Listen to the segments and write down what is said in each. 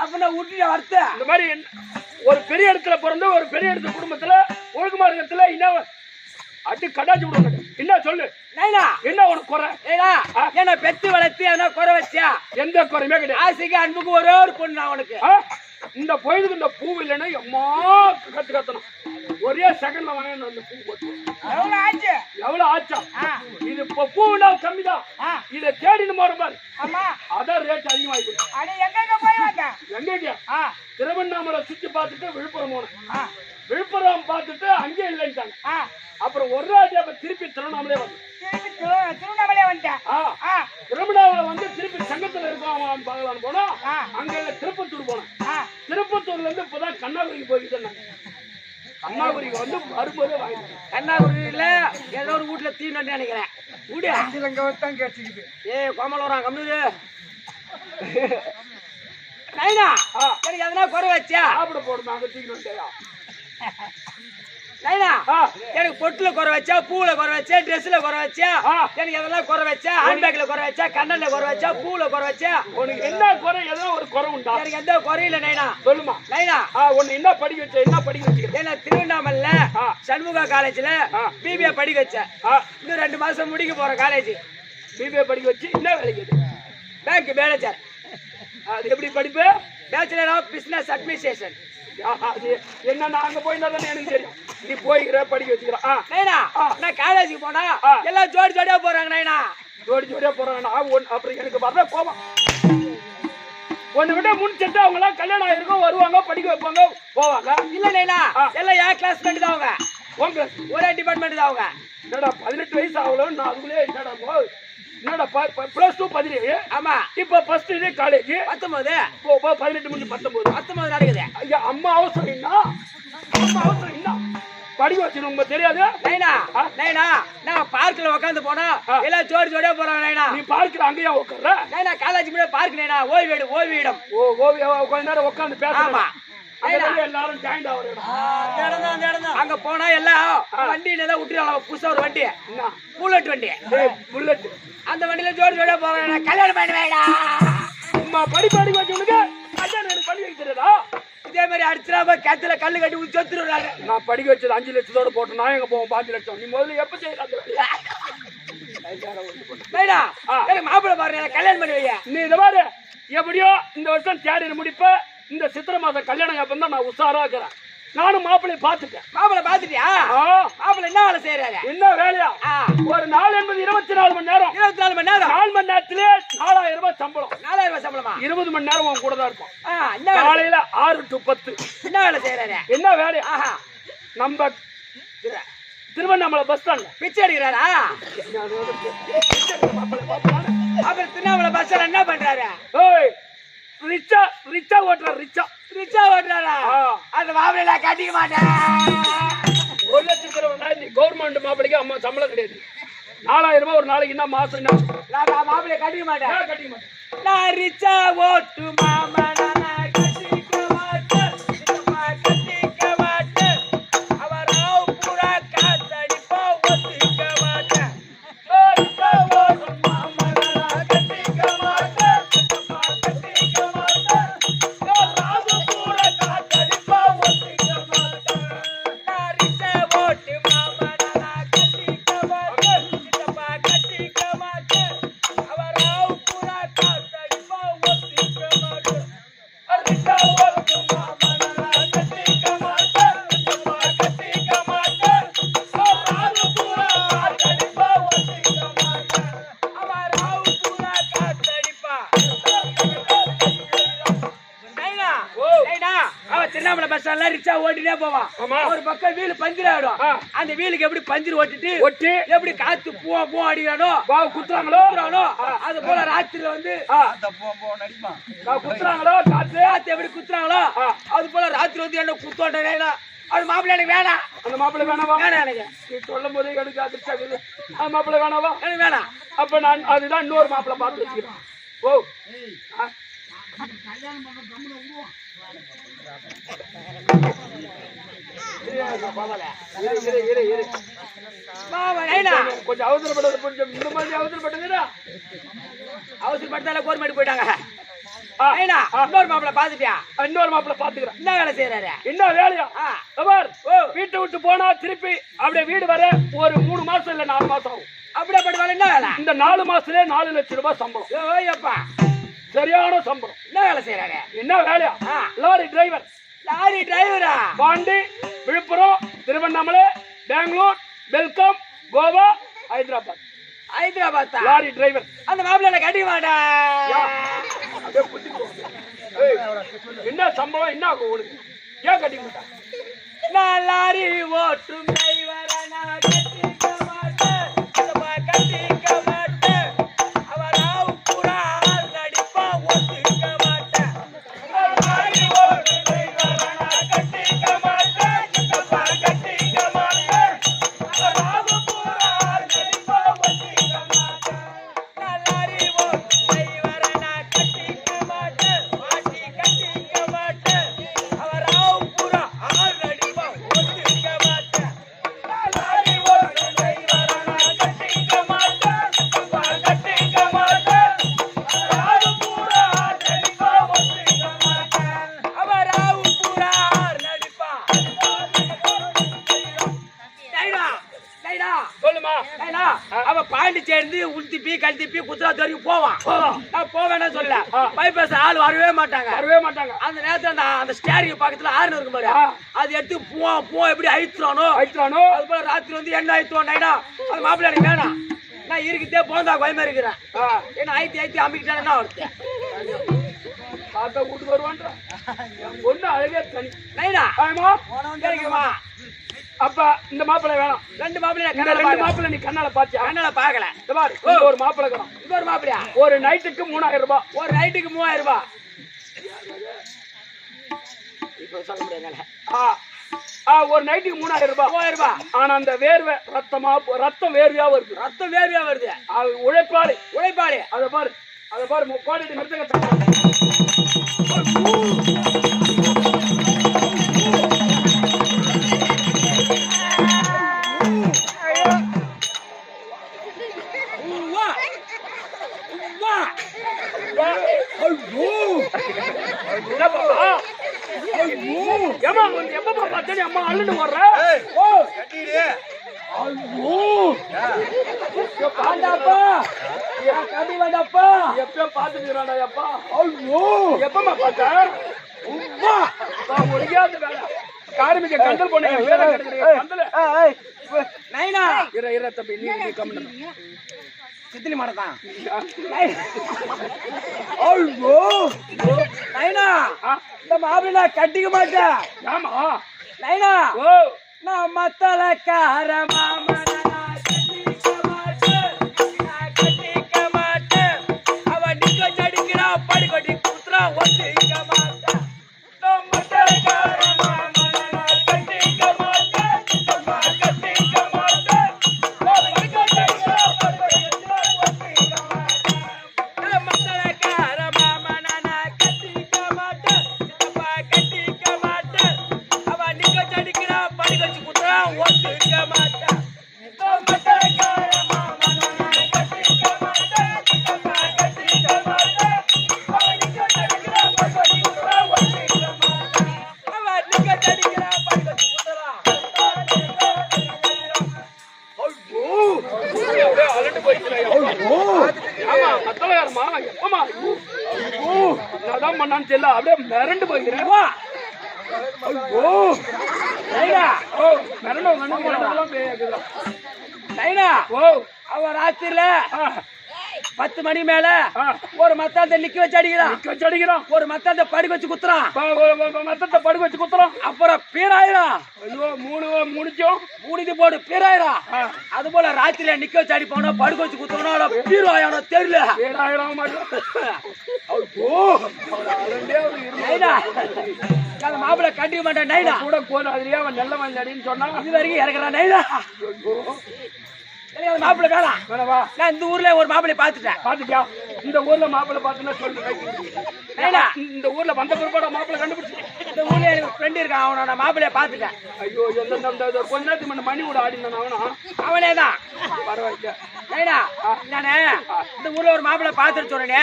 அப்ப நான் விட்டுட்டு வரத்த இந்த மாதிரி ஒரு பெரிய இடத்துல பிறந்த ஒரு பெரிய இடத்து குடும்பத்துல ஒழுக்கமா இருக்கிறதுல என்ன அடி கடாச்சு விடுவாங்க. என்ன சொல்லு நைனா, என்ன உனக்கு குறை? என்ன பெத்து வளர்த்து என்ன குறை வச்சியா? எந்த குறையுமே கிடையாது. ஆசைக்கு அன்புக்கு ஒரே ஒரு பொண்ணு அவனுக்கு. இந்த பொழுதுக்கு இந்த பூ இல்லைன்னா எம்மா கத்தணும். ஒரே செகண்ட்ல வாங்க அந்த பூ போட்டு எவ்வளவு ஆச்சா? இது இப்ப பூனா கம்மிதான். இதை தேடினு போற பாரு. அதான் ரேட் அதிகமாயிருக்கு. எங்க திருவண்ணாமலை சுத்தி பார்த்துட்டு விழுப்புரம் போனேன். விழுப்புரம் பார்த்துட்டு அங்கே இல்லைன்ட்டாங்க. அப்புறம் ஒரு ராஜா திருப்பி திருவண்ணாமலே வந்து திருவண்ணாமலை வந்து திருப்பி சங்கத்துல இருக்கோம் பார்க்கலான்னு போனா அங்க இல்ல திருப்பத்தூர் போனேன். திருப்பத்தூர்ல இருந்து இப்பதான் கன்னியாகுமரிக்கு போய்கிட்டு கன்னியாகுமரிக்கு வந்து வரும்போதே வாங்கிட்டேன். கன்னியாகுமரியில ஏதோ ஒரு வீட்டுல தீன்னு நினைக்கிறேன். வீடு அங்கதான் கேட்டுக்குது. கோமல் வரான் கம்மிது நைனா, எனக்கு எதனா குறை வச்சியா? சாப்பிட போடுமா அங்க தீக்கிட்டு வந்தேயா? நைனா, எனக்கு பொட்டுல குறை வச்சா, பூவுல குறை வச்சா, ட்ரெஸ்ல குறை வச்சா, எனக்கு எதெல்லாம் குறை வச்சா? ஹேண்ட்பேக்ல குறை வச்சா, கண்ணல்ல குறை வச்சா, பூவுல குறை வச்சா? உனக்கு என்ன குறை? எதனா ஒரு குறை உண்டா? எனக்கு எந்த குறையில நைனா. சொல்லுமா நைனா. உன்னை என்ன படிக்க வச்ச? என்ன படிக்க வச்சுக்க? என்ன திருவண்ணாமலையில சண்முகா காலேஜ்ல பிபிஏ படிக்க வச்சேன். இன்னும் 2 மாசம் முடிக்க போற காலேஜ். பிபிஏ படிக்க வச்சு என்ன வேலைக்கு? Bank manager. அது எப்படி படிப்பு? Bachelor of business administration. என்ன நாங்க போயிருந்தா தானே எனக்கு தெரியும். நீ போய்கிற படிக்க வச்சுக்கிறான். நைனா, நான் காலேஜுக்கு போனா எல்லாம் ஜோடி ஜோடியா போறாங்க. நைனா, ஜோடி ஜோடியா போறாங்க. அப்புறம் எனக்கு வர போவான். ஒன்னு விட முடிச்சுட்டு அவங்க எல்லாம் கல்யாணம் ஆயிருக்கும், வருவாங்க, படிக்க வைப்பாங்க, போவாங்க. இல்ல நைனா, எல்லாம் என் கிளாஸ்மேட் தான் அவங்க. உங்க ஒரே டிபார்ட்மெண்ட் தான் அவங்க. என்னடா 18 வயசு ஆகல நான் அதுக்குள்ளே என்னடா என்னடா +2 17. ஆமா, இப்ப ஃபர்ஸ்ட் இதே காலேஜ் 19 18 முடிஞ்சு 19 நடக்குது. ஐயா அம்மா அவசரம் என்ன? அம்மா அவசரம் என்ன? படிக்க வச்சு உங்களுக்கு தெரியாது? நைனா, நைனா, நான் பார்க்ல உட்காந்து போனா எல்லாம் ஜோடி ஜோடியா போறாங்க. நைனா, நீ பார்க்ல அங்கேயே உட்கார்ற? நைனா, காலேஜ் முன்னாடி பார்க். நைனா, ஓய்விடம். கொஞ்ச நேரம் உட்காந்து பேசலாமா? எல்லாரும் ஜாயின் ஆகுறாங்க. அங்க போனா எல்லாம் வண்டி விட்டுருவாங்க. புதுசா ஒரு வண்டி, புல்லட் வண்டி. புல்லட் அந்த வண்டியில ஜோடி ஜோடியா போறாங்க. கல்யாணம் பண்ணி வேடா அம்மா படிப்பாடி வச்சவனுக்கு கல்யாணம் பண்ணி வைக்கிறதா? இதே மாதிரி அடிச்சுனா கேத்துல கல்லு கட்டி செத்துறாங்க. நான் படிக்க வச்சது 5 லட்சத்தோட போட்டு நான் எங்க போவோம் 5 லட்சம். நீ முதல்ல எப்ப செய்யறாங்க? மாப்பிள்ள பாரு, கல்யாணம் பண்ணி வைய. நீ இதை பாரு, எப்படியோ இந்த வருஷம் தேடி முடிப்ப. இந்த சித்திரை மாசம் கல்யாணம் அப்ப தான் நான் உஷாரா இருக்கிறேன். நானும் மாப்பிள்ளை பாத்துட்டேன். மாப்பிள்ளை பாத்துட்டியா? மாப்பிள்ளை என்ன வேலை செய்யறாரு? என்ன வேலையா? ஒரு நாள் என்பது 24 மணி நேரம். 24 மணி நேரம். 4 மணி நேரத்திலே 4000 ரூபாய் சம்பளம். 4000 ரூபாய் சம்பளமா? 20 மணி நேரம் உன் கூட தான் இருப்போம். காலையில 6 to 10. என்ன வேலை செய்யறாரு? என்ன வேலையா? நம்ம திருவண்ணாமலை பஸ் ஸ்டாண்ட் பிச்சை எடுக்கிறாரா? அப்புறம் திருவண்ணாமலை பஸ் ஸ்டாண்ட் என்ன பண்றாரு? ரிச்சா ஓட்டுறாரா? அந்த மாப்பிள்ளை கட்டிக்க மாட்டேன். 1 லட்சம் ரூபாய் கவர்மெண்ட் மாப்பிள்ளைக்கு அம்மா சம்பளம் கிடையாது. 4000 ரூபாய் ஒரு நாளைக்கு. என்ன மாசம்? மாப்பிள்ளை கட்டிக்க மாட்டேன். நான் ரிச்சா ஓட்டு மாமா கட்டிக்க மாட்டேன். கட்டிக்க மாட்டேன். அவர் பூரா காத்தடிப்போ ஒத்துக்க மாட்டேன். திருவண்ணாமலை பஸ் ஸ்டாண்ட்ல ரிச்சா ஓட்டினே போவான். ஒரு பக்கம் வீல் பஞ்சர் ஆயிடும். அந்த வீலுக்கு எப்படி பஞ்சர் ஓட்டிட்டு எப்படி காத்து பூ அடிக்கிறானோ குத்துறாங்களோ அது போல ராத்திரில வந்து குத்துறாங்களோ காத்து எப்படி குத்துறாங்களோ அது போல ராத்திரி வந்து என்ன குத்தோட்டேன். அது மாப்பிள்ளை எனக்கு வேணாம். அந்த மாப்பிள்ளை வேணாவா? வேணாம் எனக்கு. நீ சொல்லும் போதே எனக்கு அதிர்ச்சி ஆகுது. அந்த மாப்பிள்ளை வேணாவா? எனக்கு வேணாம். அப்ப நான் அதுதான் இன்னொரு மாப்பிள்ளை பார்த்து வச்சுக்கிறேன். ஓ கொஞ்சம் அவசரப்பட்டது கொஞ்சம் இந்த மாதிரி அவசரப்பட்டதுடா. அவசரப்பட்டால கோர்மெண்ட் போயிட்டாங்க. இன்னொரு மாப்பிள்ள பாத்துட்டியா? இன்னொரு மாப்பிள்ள பாத்துக்கிறேன். என்ன வேலை செய்யறாரு? என்ன வேலையா? வீட்டை விட்டு போனா திருப்பி அப்படியே வீடு வர ஒரு 3 மாசம் இல்ல 4 மாசம் ஆகும். அப்படியே படுவாங்க. என்ன வேலை? இந்த 4 மாசத்துல 4 லட்சம் ரூபாய் சம்பளம். ஓய்யப்பா, சரியான சம்பளம். என்ன வேலை செய்யறாரு? என்ன வேலையா? Lorry driver. லாரி டிரைவரா? பாண்டி, விழுப்புரம், திருவண்ணாமலை, பெங்களூர், பெல்காம், கோவா, ஹைதராபாத். Hyderabad lorry driver. அந்த மாப்பிள்ள கட்டி மாட்டா. என்ன சம்பளம்? என்ன உனக்கு? ஏன் கட்டிக்க மாட்டா? நான் லாரி ஓட்டும் டிரைவரா, நான் கட்டிக்க மாட்டேன், கட்டிக்க மாட்டேன். அவராவு புறா நடிப்பா, ஒத்துக்க மாட்டேன். லாரி ஓட்டும் டிரைவரா, நான் கட்டிக்க மாட்டேன், கட்டிக்க மாட்டேன். அவராவு புறா நடிப்பா, ஒத்துக்க மாட்டேன். நான் லாரி ஓட்டும் டிரைவரா, நான் கட்டிக்க மாட்டேன், கட்டிக்க மாட்டேன். அவராவு புறா நடிப்பா, ஒத்துக்க மாட்டேன். நான் லாரி ஓட்டும் டிரைவரா, நான் கட்டிக்க மாட்டேன், கட்டிக்க மாட்டேன். அவராவு புறா நடிப்பா, ஒத்துக்க மாட்டேன். அவராவு புறா நடிப்பா. டைடா, டைடா. சொல்லுமா. ஏன்னா, அவன் பாண்டிச்சேர்ந்து உள்திப்பி கல்திப்பி குஜராத் வரைக்கும் போவான். நான் போவேன்னு சொல்ல பைபாஸ் ஆள் வரவே மாட்டாங்க. வரவே மாட்டாங்க. அந்த நேரத்துல அந்த ஸ்டேரிங் பக்கத்துல ஆறுனு இருக்கும் பாரு, அது எடுத்து பூ எப்படி அழித்துறானோ அது போல ராத்திரி வந்து என்ன அழித்துவான். நைடா அது மாப்பிள்ள எனக்கு வேணாம், நான் இருக்குதே போந்தா பயமா இருக்கிறேன். ஏன்னா ஆயிரத்தி அம்பிக்கிட்டான் என்ன வருது? தாத்தா கூட்டு வருவான்றா. ஒண்ணு அழகே தனி. நைடா ஆமா கேக்குமா? அப்ப இந்த மாப்பிள்ளை வேணாம். 2 மாப்பிள்ள இந்த 2 மாப்பிள்ளை நீ கண்ணால பாத்தியா? கண்ணால பாக்கல. இந்த பாரு, ஒரு மாப்பிள்ளை இருக்கிறான். இன்னொரு மாப்பிள்ளையா? ஒரு நைட்டுக்கு 3000 ரூபாய். ஒரு நைட்டுக்கு 3000 ரூபாய். இப்ப சொல்ல முடியாது. ஒரு நைட்டுக்கு 3000 ரூபாய். 3000 ரூபாய். ஆனா அந்த வேர்வை ரத்தம் வேர்வையா வருது. ரத்தம் வேர்வையா வருது. உழைப்பாளி. அத பாரு கோடி நிறுத்தங்க. எப்ப பார்த்தேன் அம்மா அள்ளுன்னு வர்ற? எப்ப பாத்துக்கிறாடா எப்பா? எப்பமா பார்த்த? ஒழியாது வேலை கார்மிக கண்டல் பண்ண தம்பி நீ கம்மி சித்தினி மாடத்தான். இந்த மாப்பிள்ள கட்டிக்க மாட்டேன். ஆமா நைனா ஓ நான் மத்தல கார மாமன கட்டிக்க மாட்டேன். அவ நிக்க சடிக்கிறா படி கொட்டி குத்துறா ஒத்திக்க மாட்டேன். மத்தல கார மாமன கட்டிக்க மாட்டேன், கட்டிக்க மாட்டேன். மத்தல கார மாமன கட்டிக்க மாட்டேன், கட்டிக்க மாட்டேன். அவ நிக்க சடிக்கிறா படி கொட்டி குத்துறா ஒத்திக்க மாட்டேன். அப்படியே மிரண்டு போகிறேன். அவ ராத்திரில 10 மணி மேல ஒரு மத்தாந்த நிக்க வச்சு அடிக்கிறான், ஒரு மத்தாந்த படுக்க வச்சு குத்துறான், மத்தத்தை படுக்க வச்சு குத்துறோம். அப்புறம் பீராயிரம் மூணுது போடு பீராயிரம். அது போல ராத்திரில நிக்க வச்சு அடிப்பானோ படுக்க வச்சு குத்துறோம், பீராயிரம் தெரியல. மாப்பிள்ள கட்டிக்க மாட்டேன் நைடா கூட போன அதுலயே அவன் நல்ல மஞ்சடின்னு சொன்னா இது வரைக்கும் இறக்குறான் நைடா. மாப்பிள்ள வேணாம். நான் இந்த ஊர்ல ஒரு மாப்பிள்ளை பாத்துட்டேன். பாத்துட்டியா? இந்த ஊர்ல மாப்பிள்ளை பாத்துன்னா சொல்லு. இந்த ஊர்ல வந்த பிற்பாடு மாப்பிள்ளை கண்டுபிடிச்சு. இந்த ஊர்ல எனக்கு ஃப்ரெண்ட் இருக்கான், அவனை நான் மாப்பிள்ளைய பாத்துட்டேன். ஐயோ கொஞ்ச நேரத்துக்கு முன்ன மணி கூட ஆடினான் அவனே தான். பரவாயில்ல. நானே இந்த ஊர்ல ஒரு மாப்பிள்ளை பாத்துட்டு சொன்னேனே,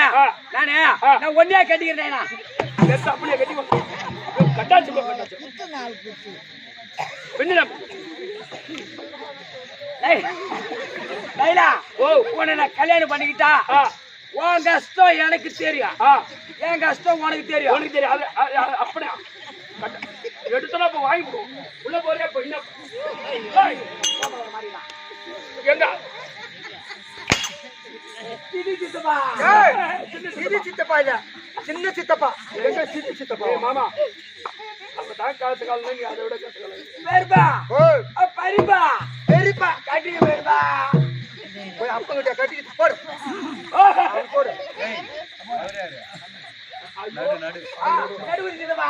நான் ஒன்னே கட்டிக்கிறேன். அப்படியே கட்டி கட்டாச்சு பெண்ணு உன்னை நான் கல்யாணம் பண்ணிக்கிட்டா உன் கஷ்டம் எனக்கு தெரியும், என் கஷ்டம் உனக்கு தெரியும். உனக்கு தெரியும். அப்படியா எடுத்தனா இப்ப வாங்கி போடுவோம். உள்ள போறியா இப்ப என்ன எங்க சித்தப்பா இல்ல சின்ன சித்தப்பா. எங்க சித்தப்பா மாமா அப்பதான் காசு காலம் நீங்க அதை விட காசு காலம் பெருப்பா பரிப்பா பெரியப்பா கட்டிக்க பெருப்பா போய் அப்பங்கிட்ட கட்டிக்கிட்டு போடு போடு. நடுவு சித்தப்பா.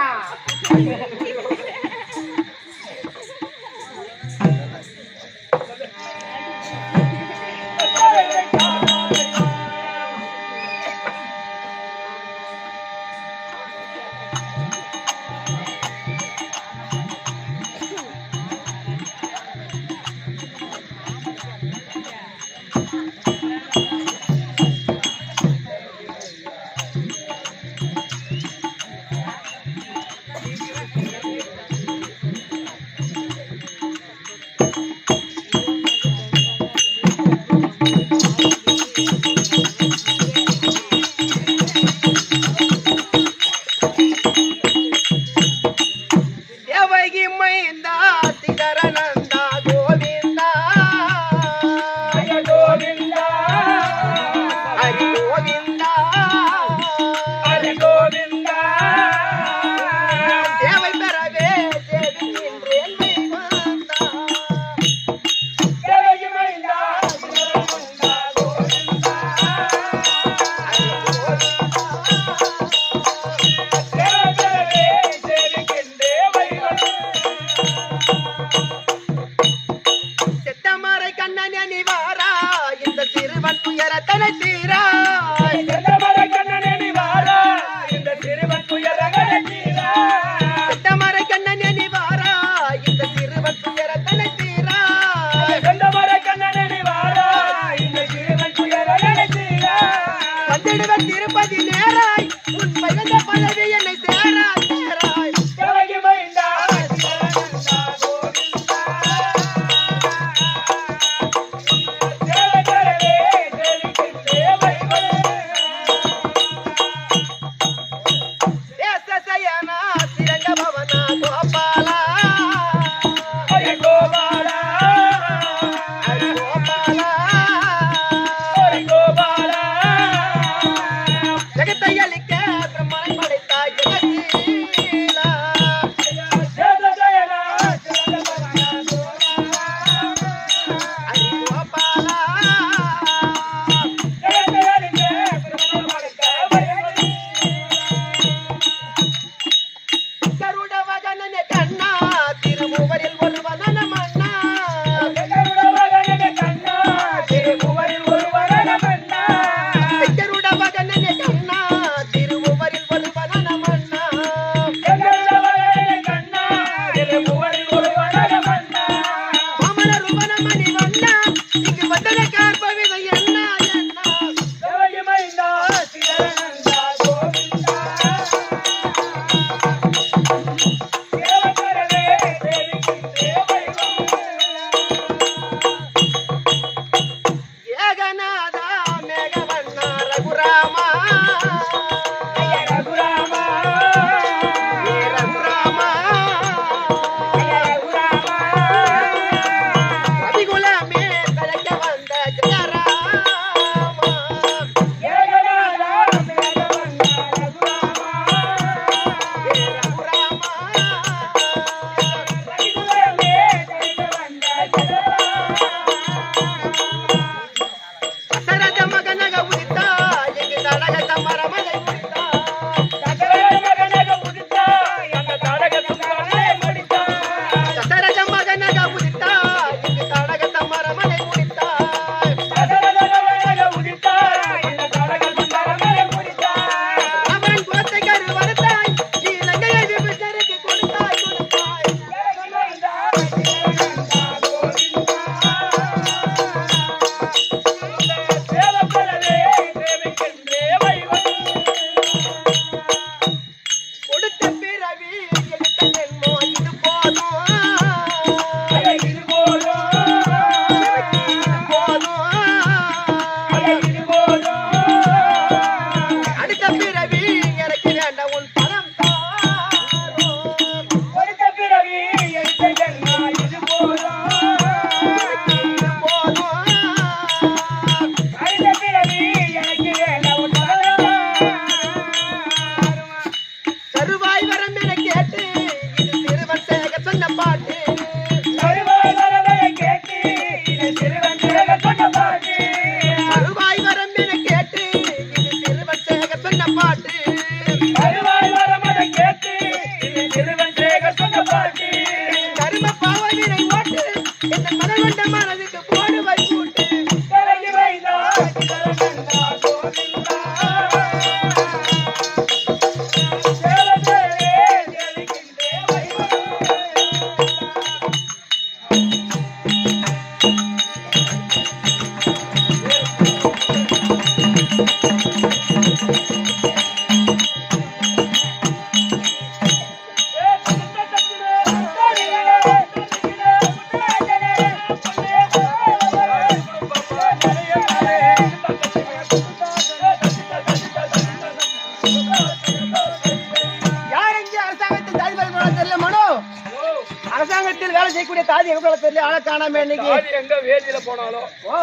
வீட்டில் வேலை செய்யக்கூடிய தாதி எங்க போல தெரியல ஆளை காணாம இன்னைக்கு ஆதி எங்க வேதியில போனாலும் ஓ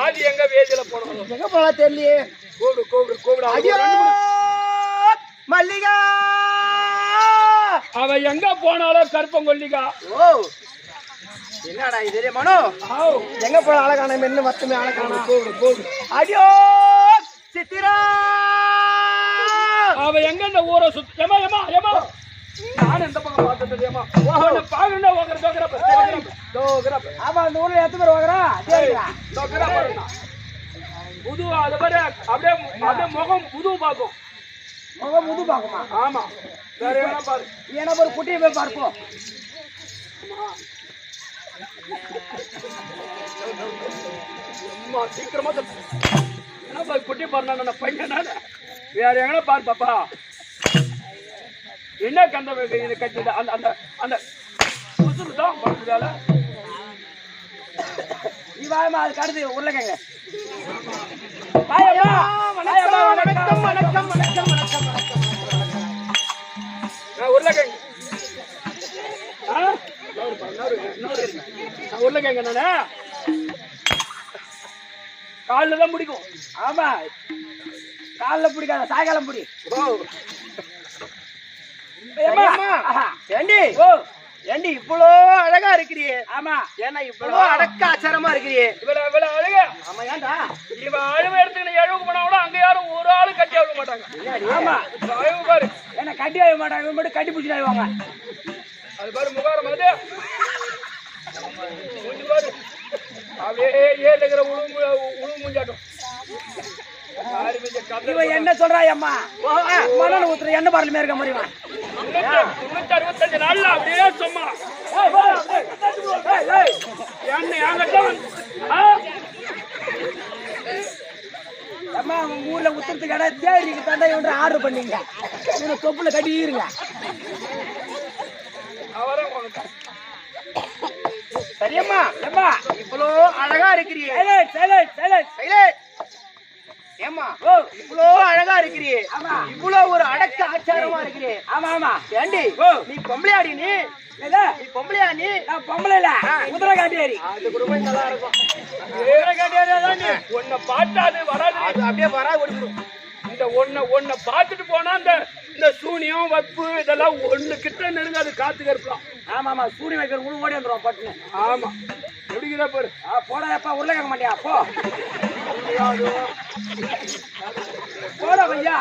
ஆதி எங்க வேதியில போனாலும் எங்க போல தெரியலையே கூப்பிடு கூப்பிடு கூப்பிடு அடியோ மல்லிகா அவ எங்க போனாலும் கற்பங்கொல்லிக்கா ஓ என்னடா இது தெரியுமானோ எங்க போல ஆளை காணாம இன்னும் மொத்தமே ஆளை காணாம கூப்பிடு கூப்பிடு அடியோ சித்திரா அவ எங்க இந்த ஊரை சுத்த ஏமா ஏமா ஏமா நான் எந்த பக்கம் பார்த்தது ஏமா பாக்குறா ஆமா அந்த ஊர்ல எத்தனை பேர் வாங்குறா புது அது மாதிரி அப்படியே அப்படியே முகம் புது பார்க்கும் முகம் முது பாக்குமா ஆமா வேற என்ன பாரு ஏன்னா ஒரு குட்டியை போய் பார்ப்போம் அம்மா சீக்கிரமா என்ன பாரு குட்டி பாரு பையன் வேற எங்கன்னா பாரு பாப்பா என்ன கந்த கட்டி அந்த அந்த அந்த தான் வேலை நீ வாயமா அது கடுது உருளைக்கிழங்க வணக்கம் வணக்கம் வணக்கம் வணக்கம் உருளைக்கிழங்கு உருளைக்கிழங்கு நானே காலில் தான் பிடிக்கும் ஆமா காலில் பிடிக்காத சாயங்காலம் பிடி ஏண்டி ஓ ஏண்டி இவ்வளோ அழகா இருக்கிறியே ஆமா ஏன்னா இவ்வளோ அடக்க ஆச்சாரமா இருக்கிறியே இவ்வளவு இவ்வளவு அழகா ஆமா ஏன்டா இவன் அழுவை எடுத்துக்கிட்டு எழுவுக்கு போனா கூட அங்க யாரும் ஒரு ஆளு கட்டி ஆக மாட்டாங்க ஆமா அழுவு பாரு ஏன்னா கட்டி ஆக மாட்டாங்க இவன் மட்டும் கட்டி பிடிச்சிட்டு ஆகுவாங்க அது பாரு முகாரம் அது பாரு அப்படியே ஏழுகிற உழு மூஞ்சாட்டம் இவன் என்ன சொல்றா அம்மா மணல் ஊத்துற எண்ணெய் பாரலுமே இருக்க முடியுமா 365 நாள்ல அப்படியே சும்மா அம்மா உங்க ஊர்ல உத்தரத்துக்கு இடம் தேடிக்கு தாண்டா இவன் ஆர்டர் பண்ணீங்க இவனை தொப்புல கட்டிக்கிறீங்க சரியம்மா அம்மா இவ்வளோ அழகா இருக்கிறியே ஏமா ஓ இவ்வளோ அழகா இருக்கிறியே ஆமா இவ்வளோ ஒரு அடக்க ஆச்சாரமா இருக்கிறே ஆமா ஆமா ஏண்டி ஓ நீ பொம்பளையாடி நீ நீ பொம்பளையா நீ நான் பொம்பளை இல்ல குதிரை காட்டியாரி அது குடும்பம் நல்லா இருக்கும் குதிரை காட்டியாரி தான் நீ உன்னை பார்த்தாது வராது அது அப்படியே வரா ஓடிடும் இந்த ஒன்னை பார்த்துட்டு போனா இந்த சூனியம் வப்பு இதெல்லாம் ஒண்ணு கிட்ட நெருங்காது காத்து கருப்பலாம் ஆமா ஆமா சூனி வைக்கிற உள்ள ஓடி வந்துடும் பட்டுன்னு ஆமா எப்படிங்கிறா பாரு போடாதப்பா உள்ள கேட்க மாட்டியா போ போடா பையா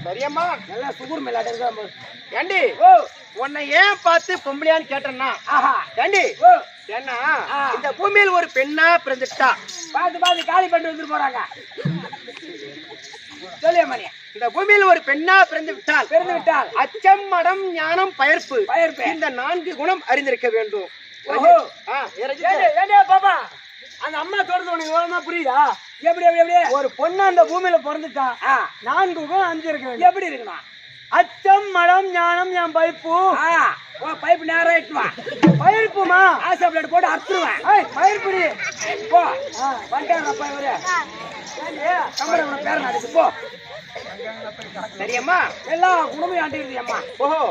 சரியம்மா நல்லா சுகர் மேலாட்ட இருக்கா ஏண்டி ஓ உன்னை ஏன் பார்த்து பொம்பளையான்னு கேட்டேன்னா ஆஹா ஏண்டி ஓ ஏன்னா இந்த பூமியில் ஒரு பெண்ணா பிறந்துட்டா பார்த்து காலி பண்ணி வந்துட்டு போறாங்க சொல்லியம்மா இந்த பூமியில் ஒரு பெண்ணா பிறந்து விட்டால் அச்சம் மடம் ஞானம் பயர்ப்பு இந்த 4 குணம் அறிந்திருக்க வேண்டும் பாப்பா அந்த அம்மா சொல்றது உனக்கு எவ்வளவுமா புரியுதா எப்படி எப்படி எப்படி ஒரு பொண்ணு அந்த பூமியில பிறந்துட்டா 4 குணம் அறிஞ்சிருக்க எப்படி இருக்கணும் அச்சம் மடம் ஞானம் என் பைப்பு பைப்பு நேரம் எட்டுவா பயிர்ப்புமா ஆசை பிளேட் போட்டு அறுத்துருவேன் பயிர்ப்புடி போ வந்துட்டாங்க அப்பா இவரு கம்பெனி பேர நடக்கு போ சரியம்மா எல்லா குணமும் ஆண்டு இருக்குது அம்மா ஓஹோ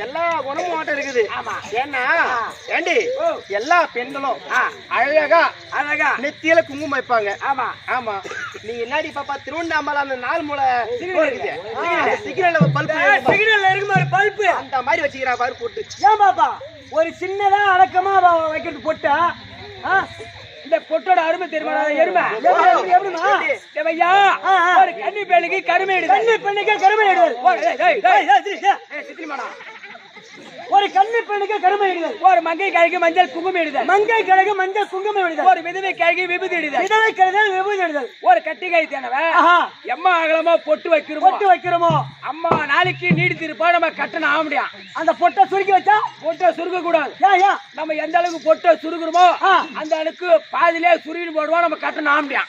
எல்லா குணமும் ஆட்டம் இருக்குது ஆமா ஏன்னா ஏண்டி எல்லா பெண்களும் அழகா நெத்தியில குங்குமம் வைப்பாங்க ஆமா ஆமா நீ என்னடி பாப்பா திருவண்ணாமலை அந்த 4 மூலை சிக்னல்ல இருக்குமா ஒரு பல்பு அந்த மாதிரி வச்சுக்கிறா பாரு போட்டு ஏன் பாப்பா ஒரு சின்னதா அடக்கமா வைக்கிறது பொட்டா இந்த பொட்டோட அருமை தெரியுமா எருமை எப்படிமா ஐயா ஒரு கன்னி பெண்ணுக்கு கருமையிடுது கன்னி பெண்ணுக்கு கருமையிடுது சித்திரிமாடா ஒரு கன்னி பெண்ணுக்கு கருமையிடுதல் ஒரு மங்கை கிழக்கு மஞ்சள் குங்குமம் இடுதல் மங்கை கிழக்கு மஞ்சள் குங்குமம் இடுதல் ஒரு விதவை கிழக்கு விபூதி இடுதல் விதவை கிழக்கு விபூதி இடுதல் ஒரு கட்டிகை தேனவ எம்மா அகலமா பொட்டு வைக்கிறோமோ அம்மா நாளைக்கு நீடித்திருப்பா நம்ம கட்டணம் ஆக முடியும் அந்த பொட்டை சுருக்கி வச்சா பொட்டை சுருக்க கூடாது நம்ம எந்த அளவுக்கு பொட்டை சுருக்குறோமோ அந்த அளவுக்கு பாதிலே சுருகிட்டு போடுவோம் நம்ம கட்டணம் ஆக முடியும்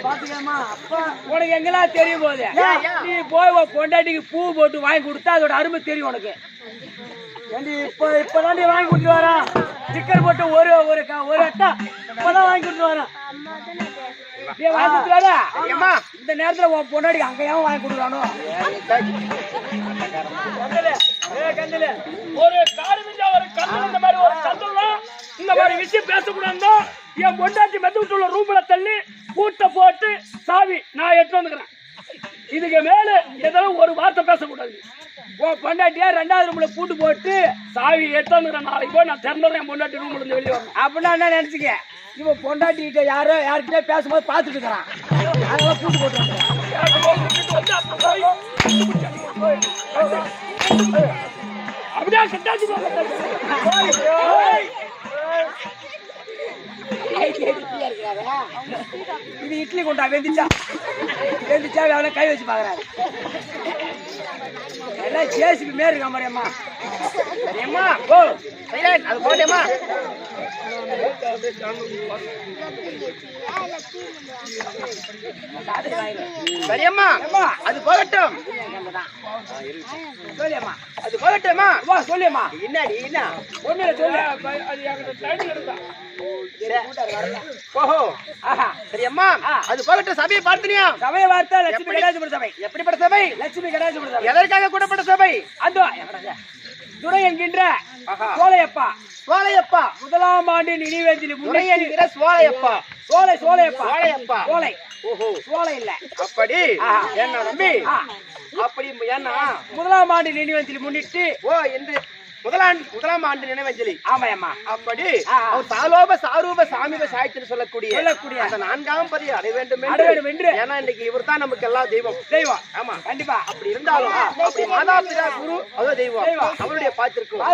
பாத்துக்கலாமா அப்பா உனக்கு எங்கெல்லாம் தெரியும் போது நீ போய் பொண்டாட்டிக்கு பூ போட்டு வாங்கி கொடுத்தா அதோட அருமை தெரியும் உனக்கு இப்பதான் நீ வாங்கி கொடுத்து வரா ஸ்டிக்கர் போட்டு ஒரு அட்டா இப்பதான் வாங்கி கொடுத்து வரேன் டேய் வாங்கி குடுறாடா ஏம்மா இந்த நேரத்துல உன் பொண்டாடி அங்கேயும் வாங்கி கொடுக்குறானோ கண்டல ஒரு காடு மிஞ்சா ஒரு கல்லு இந்த மாதிரி ஒரு கல்லுல இந்த மாதிரி விஷயம் பேசக்கூடாது. என் பொண்டாட்டி மெதுவுள்ள ரூம்ல தள்ளி பூட்டை போட்டு சாவி நான் எடுத்து வந்துக்கிறேன். இதுக்கு மேல ஏதாவது ஒரு வார்த்தை பேசக்கூடாது. உன் பொண்டாட்டியா 2வது ரூம்ல பூட்டு போட்டு சாவி எடுத்து வந்துக்கிறேன். நாளைக்கு போய் நான் திறந்துடுறேன். என் பொண்டாட்டி ரூம்ல இருந்து வெளியே வரணும். அப்படின்னா என்ன நினைச்சுக்க இவன் பொண்டாட்டி கிட்ட யார்கிட்ட பேசும்போது பாத்துட்டு இருக்கிறான் அதனால பூட்டு போட்டு அப்படியே கட்டாச்சு இது இட்லி கொண்டா வெந்திச்சா அவனை கை வச்சு பாக்குறாரு எல்லாம் ஜேசிபி மேல இருக்கா மாதிரியம்மா சரியம்மா ஓ சைலண்ட் அது போடேம்மா சரியம்மா அது போகட்டும் சொல்லியம்மா அது போகட்டும்மா வா சொல்லியம்மா என்னடி என்ன ஒண்ணு சொல்லு அது என்கிட்ட டைம் இருந்தா ஓஹோ ஆஹா சரியம்மா அது போகட்டும். சபையை பார்த்தினியா? சபைய வார்த்தை லட்சுமி கடாஜபுர சபை எப்படிப்பட்ட சபை? லட்சுமி கடாஜபுர சபை எதற்காக கூடப்பட்ட சபை? அதோ துரை என்கின்ற சோலையப்பா சோலையப்பா 1ஆம் ஆண்டு நினைவேந்தலி துரை என்கிற சோலையப்பா சோலையப்பா சோலையப்பா சோலை ஓஹோ சோலை இல்ல அப்படி என்ன தம்பி அப்படி என்ன 1ஆம் ஆண்டு நினைவேந்தலி முன்னிட்டு ஓ என்று முதலாம் ஆண்டு நினைவஞ்சலி ஆமாயம்மா அப்படி அவர் சாலோப சாரூப சாமிப சாய்த்து சொல்லக்கூடிய அந்த 4ஆம் பதி அடைய வேண்டும் என்று ஏன்னா இன்னைக்கு இவர் தான் நமக்கு எல்லாம் தெய்வம் ஆமா கண்டிப்பா அப்படி இருந்தாலும் அப்படி மாதா பிதா குரு அதோ தெய்வம் அவருடைய பார்த்திருக்கும்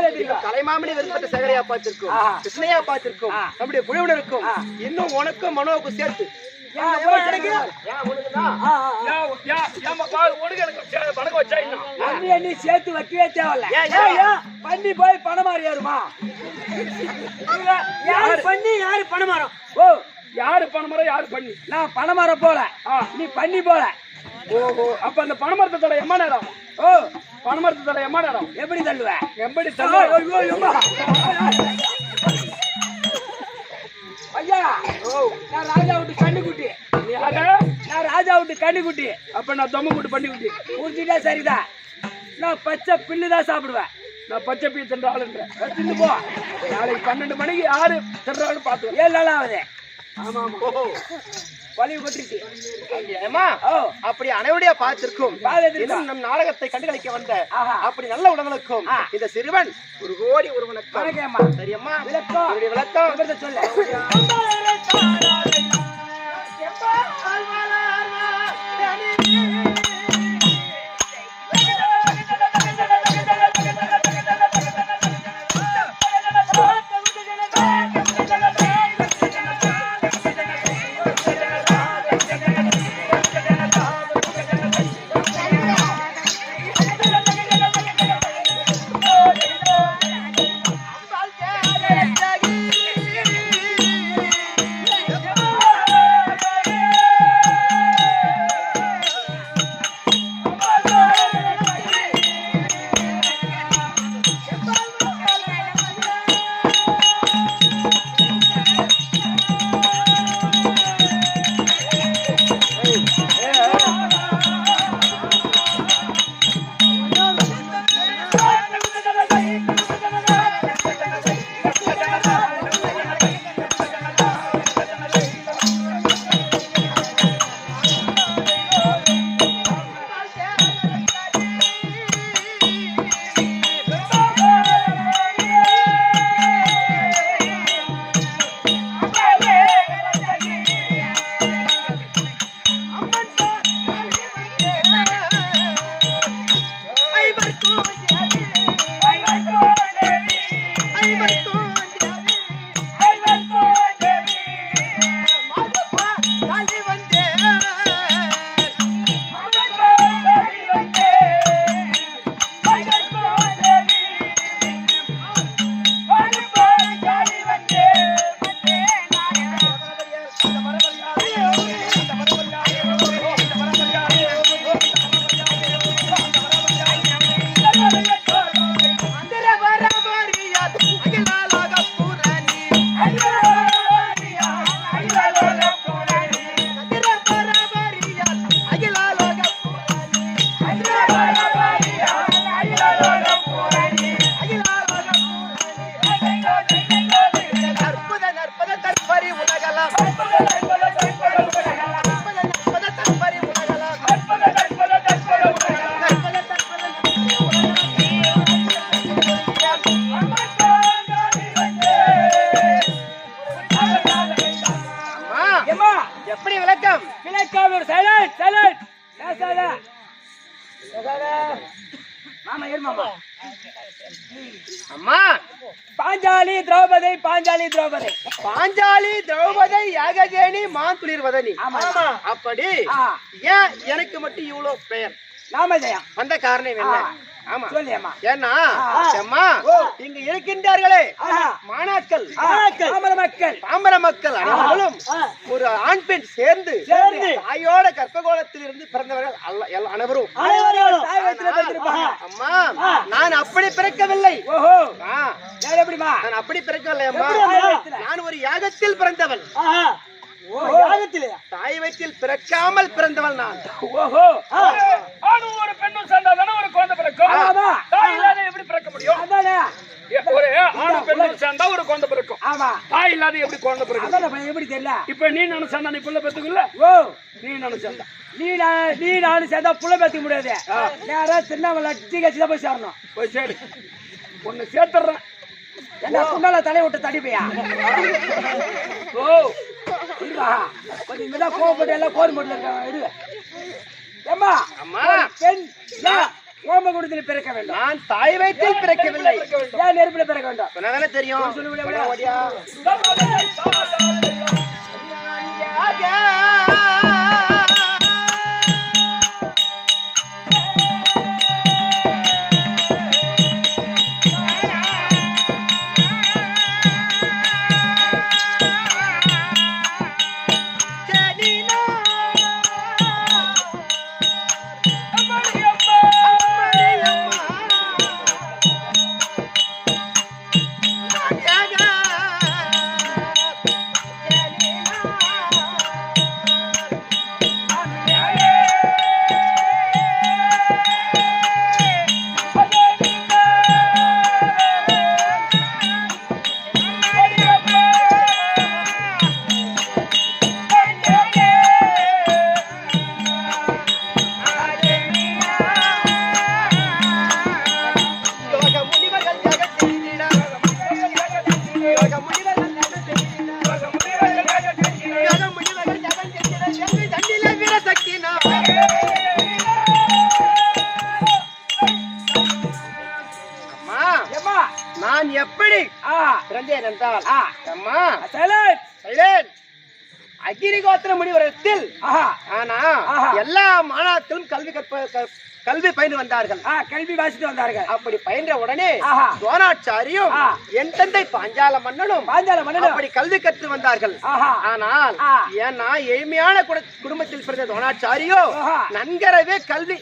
கலைமாமணி விருப்பப்பட்ட சேகரையா பார்த்திருக்கும் கிருஷ்ணையா பார்த்திருக்கும் நம்முடைய குழுவினருக்கும் இன்னும் உனக்கும் மனோவுக்கும் சேர்த்து சேர்த்து வைக்கவே தேவையில்ல பண்ணி போய் பணமாரி ஏறுமா யாரு பண்ணி யாரு பணமாரம் ஓ யாரு பணமரம் யாரு பண்ணி நான் பணமாரம் போல நீ பண்ணி போல ஓஹோ அப்ப அந்த பணமரத்தை தட எம்மா நேரம் ஓ பணமரத்தை தட எம்மா நேரம் எப்படி தள்ளுவேன் எப்படி ஐயா நான் ராஜா விட்டு கண்ணுக்குட்டி நான் ராஜா விட்டு கண்ணுக்குட்டி அப்ப நான் தொம்ம கூட்டு பண்ணி குட்டி ஊற்றிட்டா சரிதான் நான் பச்சை பில்லுதான் சாப்பிடுவேன் நான் பச்சை பீ தின்ற ஆளுன்றேன் தின்னு போ நாளைக்கு 12 மணிக்கு யாரு தின்றாலும் பார்த்து 7 நாள் ஆகுது ஆமா ஓஹோ வலிவு கொட்டிருச்சு அப்படி அனைவருடைய பார்த்திருக்கும் நம் நாடகத்தை கண்டுகளிக்க வந்த அப்படி நல்ல உடங்களுக்கும் இந்த சிறுவன் 1 கோடி ஒருவனுக்கு சரியம்மா விளக்கம் சொல்ல பிழைக்காமல் சைலண்ட் சைலண்ட் பேசாத மாமா ஏறு மாமா. அம்மா பாஞ்சாலி திரௌபதி பாஞ்சாலி திரௌபதி பாஞ்சாலி திரௌபதி யாகஜேனி மாந்துளிர் வதனி. ஆமா. அப்படி ஆ. ஏன் எனக்கு மட்டும் இவ்வளவு பெயர் நாமஜெயம் வந்த காரணம் என்ன? ஆமா சொல்லியம்மா. ஏன்னா அம்மா இங்க இருக்கின்றார்களே மாணாக்கள் பாமர மக்கள் பாமர மக்கள் அனைவரும் ஒரு ஆண் பெண் சேர்ந்து தாயோட கர்ப்பகோளத்தில் இருந்து பிறந்தவர்கள் அனைவரும். தாய் வயித்துல பிறந்திருப்பாங்க. அம்மா நான் அப்படி பிறக்கவில்லை. ஓஹோ ஆ, யார் எப்படிமா? நான் அப்படி பிறக்கவில்லை அம்மா. நான் ஒரு யாகத்தில் பிறந்தவன். ஓஹோ யாகத்திலையா? தாய் வயிற்றில் பிறக்காமல் பிறந்தவள் நான். ஓஹோ ஆணும் ஒரு பெண்ணும் சேர்ந்தாதானே ஒரு குழந்தை பிறக்கும். ஆமா. தாய் இல்லாத எப்படி பிறக்க முடியும்? அதானே. ஒரு ஆணும் பெண்ணும் சேர்ந்தா ஒரு குழந்தை பிறக்கும். ஆமா. தாய் இல்லாத எப்படி குழந்தை பிறக்கும்? அதானே எப்படி தெரியல? இப்ப நீ நானும் சேர்ந்தா நீ புள்ள பெத்துக்குள்ள? ஓ நீ நானும் சேர்ந்தா நீ நானும் சேர்ந்தா புள்ள பேத்துக்க முடியாது. நேரா சின்னவள டிகேசி தான் போய் சேரணும். போய் சரி ஒன்னு சேர்த்துறேன். என்ன சுண்ணால தலைய விட்டு தடிப்பையா? ஓ இருக்கா? கொஞ்சம் இங்கதான் கோவப்பட்டு எல்லாம் கோரி மட்டும் இருக்காங்க. இடு ஏம்மா அம்மா பெண் கோம குடத்தில் பிறக்க வேண்டும். நான் தாய் வயிற்றில் பிறக்கவில்லை. ஏன் நெருப்புல பிறக்க வேண்டும்? சொன்னதானே தெரியும். சொல்லுவிட ஓடியா. நான் எப்படி பிறந்தேன் என்றால் அம்மா அகிரிகோத்திர முனிவரத்தில் ஆனா எல்லா மாணாக்களும் கல்வி பயின்று வந்தார்கள். கல்வி வாசித்து வந்தார்கள். அப்படி பயின்ற உடனே துரோணாச்சாரியும் என் தந்தை பாஞ்சால மன்னனும் அப்படி கல்வி கற்று வந்தார்கள். ஆனால் ஏன்னா எளிமையான குடும்பத்தில் பிறந்த துரோணாச்சாரியோ நன்கரவே கல்வி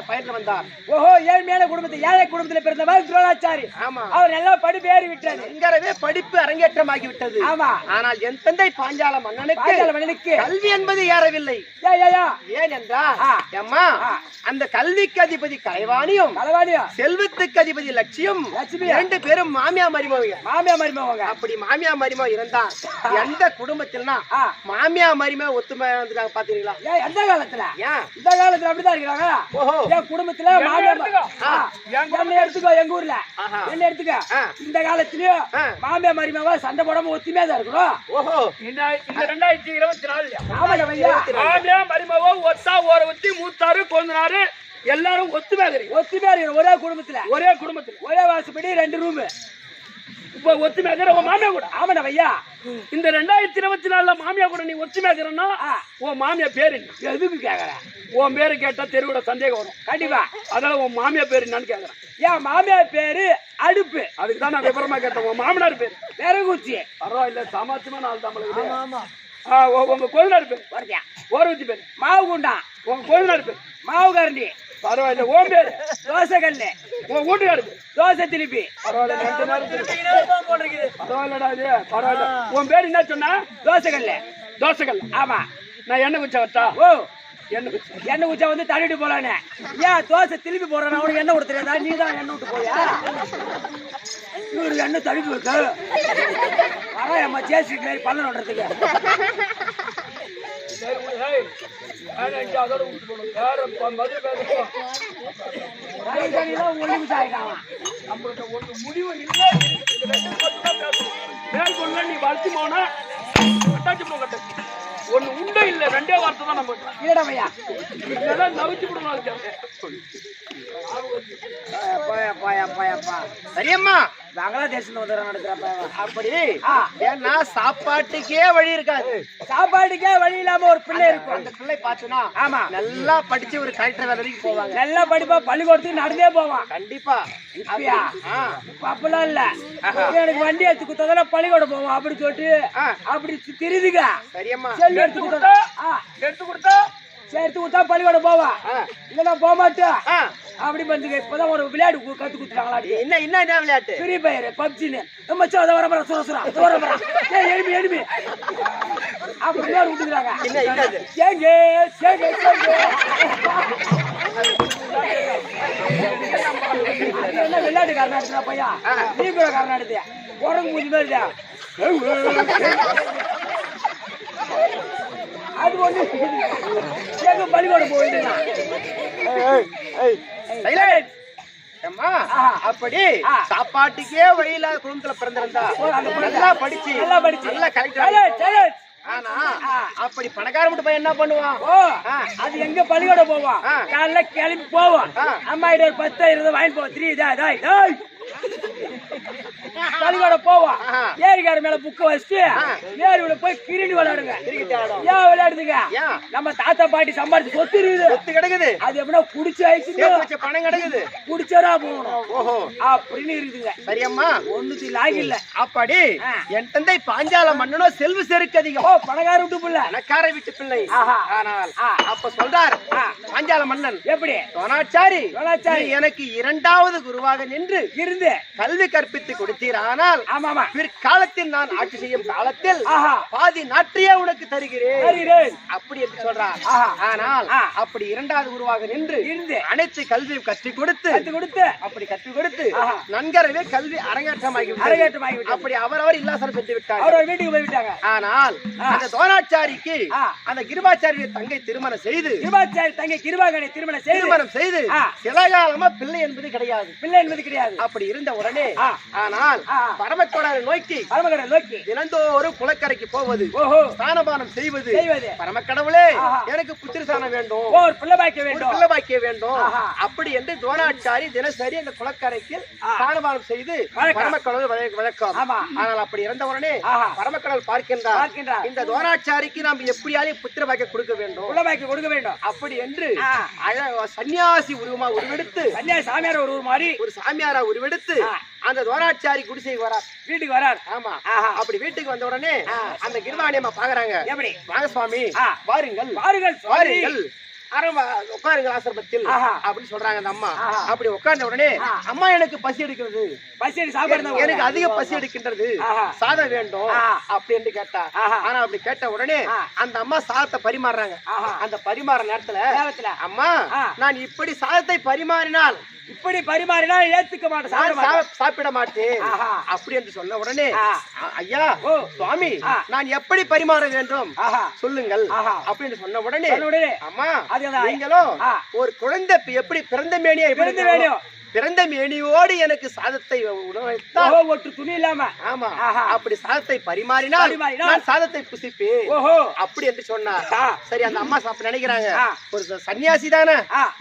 பயின்று வந்தார். ஓஹோ ஏழ்மையான குடும்பத்தில் ஏழை குடும்பத்தில் பிறந்தவர் துரோணாச்சாரி. ஆமா அவர் நல்லா படிப்பு ஏறி விட்டார். நன்கரவே படிப்பு அரங்கேற்றமாகி விட்டது. ஆமா. ஆனால் என் தந்தை பாஞ்சால மன்னனுக்கு கல்வி என்பது ஏறவில்லை. ஏன் என்றால் அம்மா அந்த கல்விக்கு அதிபதி கலைவாணியும் செல்வத்துக்கு அதிபதி லட்சியம் 2 பேரும் மாமியா மருமக. அப்படி மாமியா மருமக இருந்தா எந்த குடும்பத்தில்னா மாமியா மருமக ஒத்துமை வந்துட்டாங்க பாத்தீங்களா? எந்த காலத்துல? இந்த காலத்துல அப்படிதான் இருக்கிறாங்க. ஓஹோ என் குடும்பத்துல என்ன எடுத்துக்கோ, எங்க ஊர்ல என்ன எடுத்துக்க, இந்த காலத்திலயும் மாமியா மருமக சண்டை போடாம ஒத்துமையா தான் இருக்கணும். ஓஹோ இந்த 2024 மாமியா மருமக ஒத்தா ஓர ஊத்தி மூத்தாரு கொந்தனாரு எல்லாரும் ஒத்துமையா இருக்கிற ஒரே குடும்பத்துல ஒரே வாசப்படி 2 ரூம். இப்ப ஒத்துமையா இருக்கிற உன் மாமியா கூட? ஆமாடா ஐயா. இந்த 2024 மாமியா கூட நீ ஒத்துமையா இருக்கிறன்னா உன் மாமியா பேரு எதுக்கு கேக்குற? உன் பேரு கேட்டா தெருவோட சந்தேகம் வரும். கண்டிப்பா. அதனால உன் மாமியா பேரு என்னன்னு கேக்குறேன். ஏன் மாமியா பேரு அடுப்பு. அதுக்குதான் நான் விவரமா கேட்டேன். உன் மாமனார் பேரு பெருங்குச்சி. பரவாயில்ல சமாச்சமா நாள் தமிழ். உங்க கொழுநாடு பேரு ஓரவத்தி பேரு மாவு குண்டா. உங்க கொழுநாடு பேரு மாவு கரண்டி. பரவாயில்ல. ஓம் பேரு தோசை கல்லு. உன் வீட்டுக்காரு பேரு தோசை திருப்பி. பரவாயில்லடா இது பரவாயில்ல. உன் பேரு என்ன சொன்னா? தோசை கல்லு. தோசை கல்லு. ஆமா. நான் எண்ணெய் குச்சா வட்டா? ஓ எண்ணெய் குச்சா வந்து தள்ளிட்டு போலானே. ஏன் தோசை திருப்பி போறான்? அவனுக்கு எண்ணெய் கொடுத்துறதா? நீ தான் எண்ணெய் விட்டு போயா? இவருக்கு எண்ணெய் தடுப்பு இருக்கு. வரா அம்மா ஜேசி மாரி பள்ளம் நோட்டுறதுக்கு. அதோட விட்டு போகணும். வேற மதுரை பேசுவோம். நம்மளுக்கு ஒன்று முடிவு இல்லை. மேற்கொள்ள நீ வளர்ச்சி போனா கட்டாச்சு போ கட்டாச்சு ஒண்ணு உண்டே இல்ல, ரெண்டே வார்த்தை தான் நம்ம இல்லடாமையா இதெல்லாம் நவிச்சு விடணும். சரியம்மா, பங்களாதேஷ்ல வந்து நடக்கிறப்ப அப்படி ஏன்னா சாப்பாட்டுக்கே வழி இருக்காது. சாப்பாட்டுக்கே வழி இல்லாம ஒரு பிள்ளை இருக்கும். அந்த பிள்ளை பாத்துனா ஆமா, நல்லா படிச்சு ஒரு கலெக்டர் வேலைக்கு போவாங்க. நல்லா படிப்பா, பள்ளிக்கூடத்துக்கு நடந்தே போவான். கண்டிப்பா. இப்பயா இப்ப அப்பெல்லாம் இல்ல, எனக்கு வண்டி எடுத்து குத்ததெல்லாம் பள்ளிக்கூடம் போவோம் அப்படி சொல்லிட்டு அப்படி தெரியுதுங்க. சரியம்மா, செல்லு எடுத்து கொடுத்தா எடுத்து கொடுத்தா பள்ளிக்கூடம் போவா, இல்லன்னா போக மாட்டேன் அப்படி பண்ணுங்க. இப்பதான் ஒரு விளையாட்டு கத்து கொடுத்துட்டாங்களா? என்ன விளையாட்டு? ஃப்ரீ ஃபயர், பப்ஜின்னு மச்சா அதை வரப்பற சுரசுரா எழுப்பி எழுப்பி அப்படி விளையாடு விட்டுக்கிறாங்க. என்ன விளையாட்டு காரணம் பையா, நீ கூட காரணம் எடுத்தியா உடம்பு மூஞ்சி மாதிரி அது ஒண்ணு எங்க பள்ளிக்கூடம் போயிட்டு அப்படி சாப்பாட்டுக்கே வழி இல்லாத குடும்பத்துல பிறந்திருந்தா நல்லா படிச்சு நல்லா கலெக்டர். ஆனா அப்படி பணக்கார மட்டும் பையன் என்ன பண்ணுவான்? அது எங்க பள்ளிக்கூடம் போவான், காலைல கிளம்பி போவான், அம்மா கிட்ட ஒரு 10 20 வாங்கி போவான். 3 பள்ளிக்கூடம் போவான், ஏரிக்கார மேல புக்க வச்சுட்டு ஏரியில போய் கிரிக்கெட் விளையாடுங்க. ஏன் விளையாடுதுங்க? நம்ம தாத்தா பாட்டி சம்பாதிச்சு சொத்து இருக்குது கிடக்குது, அது எப்படின்னா குடிச்சு ஆயிடுச்சு, பணம் கிடக்குது, குடிச்சாரா போகணும் அப்படின்னு இருக்குதுங்க. சரியம்மா, ஒண்ணுக்கு லாகி இல்ல. அப்படி என் தந்தை பாஞ்சால மன்னனோ செல்வ செருக்கு அதிகம், பணக்கார வீட்டு பிள்ளை, பணக்கார வீட்டு பிள்ளை. ஆனால் அப்ப சொல்றார் பாஞ்சால மன்னன், எப்படி துரோணாச்சாரி எனக்கு 2வது குருவாக நின்று இருந்து கல்வி கற்பித்து கொடுத்தீர். ஆனால் பிற்காலத்தில் நான் ஆட்சி செய்யும் காலத்தில் பாதி நாட்டையே உனக்கு தருகிறேன் அப்படி என்று சொல்றார். ஆனால் அப்படி 2வது குருவாக நின்று அனைத்து கல்வியும் கற்றுக் கொடுத்து அப்படி கற்றுக் கொடுத்து நன்கரவே கல்வி அரங்கேற்றமாகி அப்படி அவரவர் இல்லாசனம் பெற்று விட்டார், வீட்டுக்கு போய் விட்டாங்க. ஆனால் அந்த துரோணாச்சாரிக்கு அந்த கிருபாச்சாரிய தங்கை திருமணம் செய்து திருமணம் செய்து சிலகாலமா பிள்ளை என்பது கிடையாது. அப்படி இருந்த உடனே ஆனால் பரமக்கடலை நோக்கி தினந்தோறும் குளக்கரைக்கு போவது, ஸ்நானபானம் செய்வது, பரமக்கடவுளே எனக்கு புத்திரசானம் வேண்டும், பிள்ளை பாக்கிய வேண்டும் அப்படி என்று துரோணாச்சாரி தினசரி அந்த குளக்கரைக்கு ஸ்நானபானம் செய்து பரமக்கடவுள் வழக்கம். ஆனால் அப்படி இருந்த உடனே பரமக்கடவுள் பார்க்கின்றார், இந்த துரோணாச்சாரிக்கு நாம் எப்படியாலும் புத்திர பாக்கிய கொடுக்க வேண்டும் அப்படி என்று சன்னியாசி உருவமா உருவெடுத்து சாமியார் ஒரு சாமியாரா உருவெடுத்து அந்த துரோணாச்சாரி குடிசைக்கு வரார், வீட்டுக்கு வரார். ஆமா, அப்படி வீட்டுக்கு வந்த உடனே அந்த கிருவாணியம்மா பாக்குறாங்க, எப்படி வாங்க சுவாமி, வாருங்கள் உட்காருங்க ஆசிரமத்தில் அப்படின்னு சொல்றாங்க அந்த அம்மா. அப்படி உட்கார்ந்த உடனே அம்மா எனக்கு பசி எடுக்கிறது, எனக்கு அதிக பசி எடுக்கின்றது, சாதம் வேண்டும் அப்படி என்று கேட்டா. ஆனா அப்படி கேட்ட உடனே அந்த அம்மா சாதத்தை பரிமாறுறாங்க. அந்த பரிமாற நேரத்துல அம்மா நான் இப்படி சாதத்தை பரிமாறினால் ஏத்துக்க மாட்டேன், சாப்பிட மாட்டேன் அப்படி என்று சொன்ன உடனே ஐயா சுவாமி நான் எப்படி பரிமாற வேண்டும் சொல்லுங்கள் அப்படின்னு சொன்ன உடனே அம்மா நீங்களும் ஒரு குழந்தை எப்படி பிறந்த மேனியோடு எனக்கு சாதத்தை ஒட்டு துணி இல்லாம அப்படி சாதத்தை பரிமாறினால் நான் சாதத்தை புசிப்பேன் அப்படி என்று சொன்னார். சரி, அந்த அம்மா நினைக்கிறாங்க ஒரு சன்னியாசி தானே,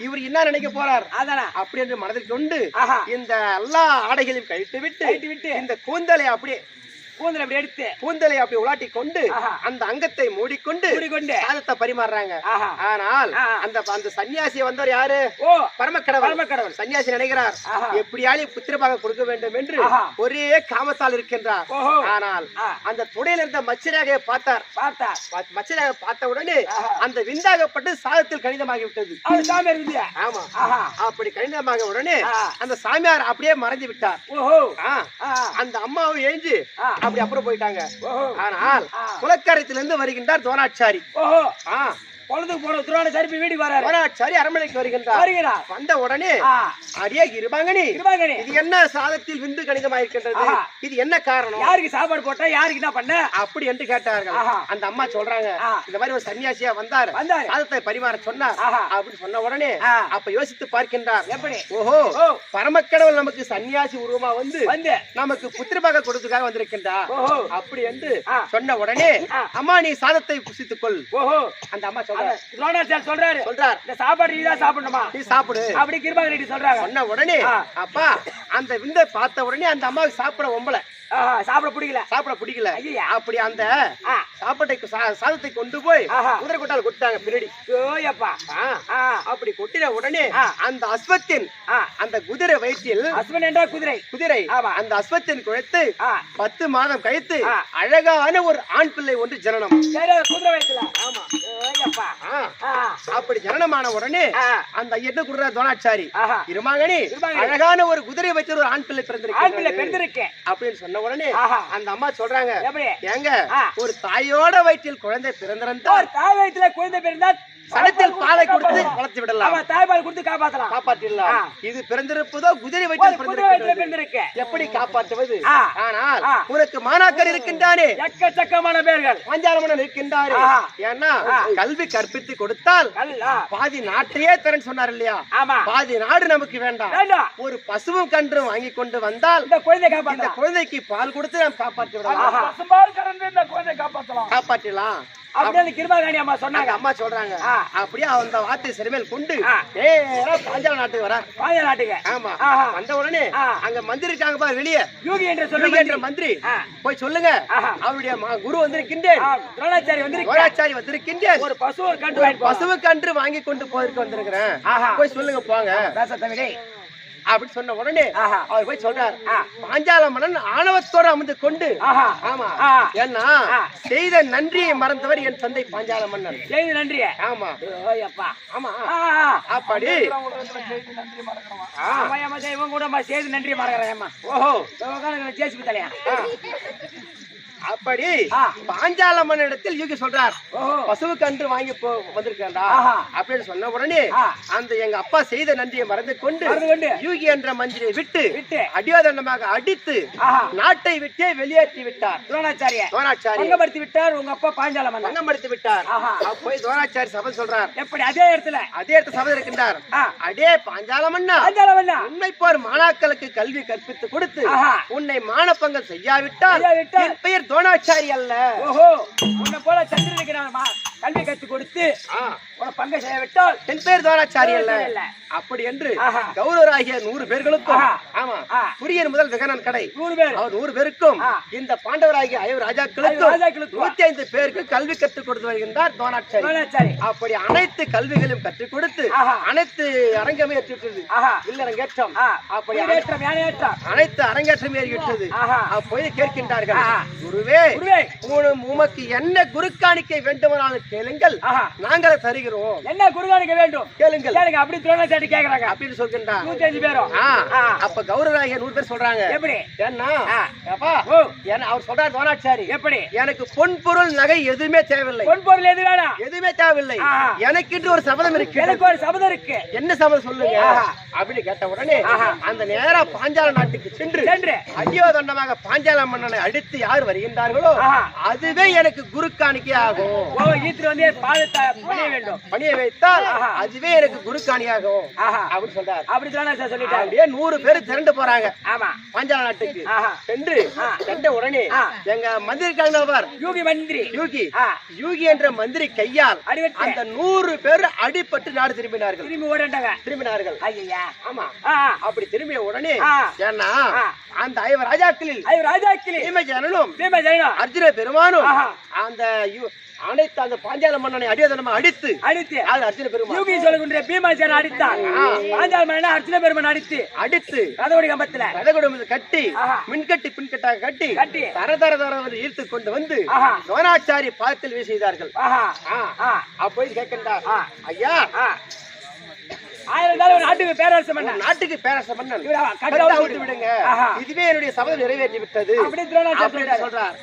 இவர் என்ன நினைக்க போறார் அப்படி என்று மனதில் கொண்டு இந்த எல்லா ஆடைகளையும் கழித்து விட்டு இந்த கூந்தலை அப்படியே கூந்தலை அப்படி உலாட்டி கொண்டு அந்த அங்கத்தை மூடிக்கொண்டு சாதத்தை பரிமாறுறாங்க. ஆனால் அந்த சன்னியாசி வந்தவர் யாரு? பரமக்கடவுள். சன்னியாசி நினைக்கிறார் எப்படியாலும் புத்திரபாக கொடுக்க வேண்டும் என்று ஒரே காமத்தால் இருக்கின்றார். ஆனால் அந்த துடையில இருந்த மச்சராக பார்த்தார். மச்சராக பார்த்த உடனே அந்த விந்தாகப்பட்டு சாதத்தில் கணிதமாகி விட்டது. ஆமா, அப்படி கணிதமாக உடனே அந்த சாமியார் அப்படியே மறைந்து விட்டார். அந்த அம்மாவும் எழுந்து அப்படி அப்புறம் போயிட்டாங்க. ஆனால் குளக்கரையிலிருந்து வருகின்றார் துரோணாச்சாரி. குளத்துக்கு போன துரோணாச்சாரி வீட்டுக்கு வராரு. துரோணாச்சாரி அரண்மனைக்கு வருகின்றார். வந்த உடனே அடியே இருபாங்கனி, இது என்ன சாதத்தில் விந்து கணிதமாயிருக்கின்றது, இது என்ன காரணம், யாருக்கு சாப்பாடு போட்டா, யாருக்கு என்ன பண்ண அப்படி என்று கேட்டார்கள். அந்த அம்மா சொல்றாங்க, இந்த மாதிரி ஒரு சன்னியாசியா வந்தார், சாதத்தை பரிமாற சொன்னார் அப்படி சொன்ன உடனே அப்ப யோசித்து பார்க்கின்றார். எப்படி ஓஹோ பரமக்கடவுள் நமக்கு சன்னியாசி உருவமா வந்து நமக்கு புத்திரபாக கொடுத்துக்காக வந்திருக்கின்றார் அப்படி என்று சொன்ன உடனே அம்மா நீ சாதத்தை புசித்துக் கொள். ஓஹோ அந்த அம்மா சொல்றாரு இந்த சாப்பாடு நீதான் சாப்பிடணுமா, நீ சாப்பிடு அப்படி கிருபாகர் சொல்றாங்க. சொன்ன உடனே அப்பா அந்த விந்தை பார்த்த உடனே அந்த அம்மாவுக்கு சாப்பிட ஒம்பல, சாப்பிட பிடிக்கல. அப்படி அந்த சாதத்தை கொண்டு போய் குதிரை கொட்டால் கொட்டாங்க பின்னாடி. அப்படி கொட்டின உடனே அந்த அஸ்வத்தின் அந்த குதிரை வயிற்றில், அஸ்வன் என்றால் குதிரை, அந்த அஸ்வத்தின் குழைத்து 10 மாதம் கழித்து அழகான ஒரு ஆண் பிள்ளை ஒன்று ஜனனம். குதிரை வயிற்றுல அப்படி ஜனனமான உடனே அந்த என்ன குடுற துரோணாச்சாரி இருமாங்கனி அழகான ஒரு குதிரை வயிற்றில் ஒரு ஆண் பிள்ளை பிறந்திருக்கேன் அப்படின்னு சொன்ன உடனே அந்த அம்மா சொல்றாங்க, ஏங்க ஒரு தாயோட வயிற்றில் குழந்தை பிறந்திருந்தால், தாய் வயிற்றுல குழந்தை பிறந்தால் சடத்தில் பாலை கொடுத்து வளர்த்து விடலாம், தாய்பால் கொடுத்து காப்பாற்றலாம். இது பிறந்திருப்பதோ குதிரை வயிற்றில் எப்படி காப்பாற்றுவது? ஆனால் உனக்கு மாணாக்கர் இருக்கின்றானே, எக்கச்சக்கமான பேர்கள், பாஞ்சாலமன்னன் இருக்கின்றாரே. ஏன்னா கல்வி கற்பித்து கொடுத்தால் பாதி நாட்டையே தரேன்னு சொன்னார் இல்லையா, பாதி நாடு நமக்கு வேண்டாம், ஒரு பசுவும் கன்றும் வாங்கி கொண்டு வந்தால் இந்த குழந்தைக்கு பால் கொடுத்து நாம் காப்பாற்றி விடலாம், காப்பாற்றலாம் அப்படின்னு கிருபாகரணி அம்மா சொன்னாங்க. அம்மா சொல்றாங்க. அப்படியே அந்த வார்த்தை சிறுமேல் கொண்டு நேரா பாஞ்சால நாட்டுக்கு வர. பாஞ்சால நாட்டுக்கு. ஆமா. வந்த உடனே அங்க மந்திரி இருக்காங்க பாரு வெளியே. யூகி என்ற மந்திரி போய் சொல்லுங்க அவருடைய குரு வந்திருக்கின்றேன், துரோணாச்சாரி வந்திருக்கின்றேன், ஒரு பசுவு கன்று வாங்கி கொண்டு போயிருக்கு வந்திருக்கிறேன், போய் சொல்லுங்க போங்க அப்படி சொன்ன உடனே அவர் போய் சொல்றார். பாஞ்சால மன்னன் ஆணவத்தோட அமர்ந்து கொண்டு, ஆமா ஏன்னா செய்த நன்றியை மறந்தவர் என் தந்தை பாஞ்சால மன்னன். செய்த நன்றிய ஆமா ஆமா அப்படி இவன் கூட செய்த நன்றி மறக்கிறேன். ஓஹோ ஜேசிபி தலையா அப்படி பாஞ்சால மன்னனிடத்தில் யூகி சொல்றார், பசுவுக்கு அன்று வாங்கி வந்திருக்கா அப்படின்னு சொன்ன உடனே அந்த எங்க அப்பா செய்த நன்றியை மறந்து கொண்டு யூகி என்ற மந்திரியை விட்டு அடியோதண்டமாக அடித்து நாட்டை விட்டே வெளியேற்றி விட்டார். துரோணாச்சாரி பங்கப்படுத்தி விட்டார். உங்க அப்பா பாஞ்சால மன்னன் பங்கப்படுத்தி விட்டார். போய் துரோணாச்சாரி சபை சொல்றார். எப்படி அதே இடத்துல சபை இருக்கின்றார். அடே பாஞ்சால மன்னா, உண்மை போர் மாணாக்களுக்கு கல்வி கற்பித்து கொடுத்து உன்னை மானப்பங்கம் செய்யாவிட்டால் என் பெயர் துரோணாச்சாரி அல்ல. ஓஹோ உன்னை போல சந்திரனுக்கு நான் கல்வி கற்று கொடுத்து பங்கு செய்ய விட்டால் என் பேர் துரோணாச்சாரி அல்ல. அப்படி என்று கௌரவராகிய 100 பேர்களுக்கும், ஆமா குரியன் முதல் விகனன் கடை 100 பேருக்கும் இந்த பாண்டவராகிய 5 ராஜாக்களுக்கும் 105 பேருக்கு கல்வி கற்றுக் கொடுத்து வருகின்றார் துரோணாச்சாரி. அப்படி அனைத்து கல்விகளையும் கற்றுக் கொடுத்து அனைத்து அரங்கமே ஏற்றிவிட்டது, இல்லரங்கேற்றம் அப்படி அனைத்து அரங்கேற்றம் ஏறிவிட்டது. அப்போது கேட்கின்றார்கள், குருவே உமக்கு என்ன குருக்காணிக்கை வேண்டுமானாலும் கேளுங்கள், நாங்கள் தருகிறோம். என்ன குருகாணிக்க வேண்டும் கேளுங்கள். அப்படி துரோணாச்சாரி கேக்குறாங்க அப்படின்னு சொல்கின்றார். 105 பேரும். அப்ப கௌரவராகிய 100 பேர் சொல்றாங்க. எப்படி ஏன்னா அவர் சொல்றார் துரோணாச்சாரி, எப்படி எனக்கு பொன் பொருள் நகை எதுவுமே தேவையில்லை. பொன் பொருள் எது வேணாம், எதுவுமே தேவையில்லை. எனக்கு இன்று ஒரு சபதம் இருக்கு. எனக்கு ஒரு சபதம் இருக்கு. என்ன சபதம் சொல்லுங்க அப்படின்னு கேட்ட உடனே அந்த நேரா பாஞ்சால நாட்டுக்கு சென்று அடியோதண்டமாக பாஞ்சால மன்னனை அடித்து யார் வருகின்றார்களோ அதுவே எனக்கு குருக்காணிக்கை ஆகும். பணியை வைத்தால் அதுவே எனக்கு குருக்காணியாகும் அப்படின்னு சொல்றாரு. அப்படி சொல்லிட்டாங்க. 100 பேர் திரண்டு போறாங்க பாஞ்சால நாட்டுக்கு. சென்ற உடனே எங்க மந்திரி யூகி என்ற மந்திரி கையால் அந்த 100 பேர் அடிபட்டு நாடு திரும்பினார்கள். ஆமா அப்படி திரும்பிய உடனே ஏன்னா அந்த 5 ராஜாக்களில் பீமஜனனும் அர்ஜுன பெருமானும் அந்த அனைத்து அந்த பாஞ்சால மன்னனை அடியோதண்டமாக அடித்து அர்ஜுன பெருமான் யூகி சொல்லுகின்ற பீமஜனன் அடித்தான். பாஞ்சால மன்னனை அர்ஜுன பெருமான் அடித்து ரதோடி கம்பத்துல கட்டி மின்கட்டி பின்கட்டாக கட்டி தர ஈர்த்து கொண்டு வந்து துரோணாச்சாரி பாதத்தில் வீசினார்கள். அப்போ கேட்கின்றார், ஐயா நாட்டுக்கு பேரரசு மன்னன் விடுங்க, இதுவே என்னுடைய சபதம் நிறைவேற்றி விட்டது சொல்றார்.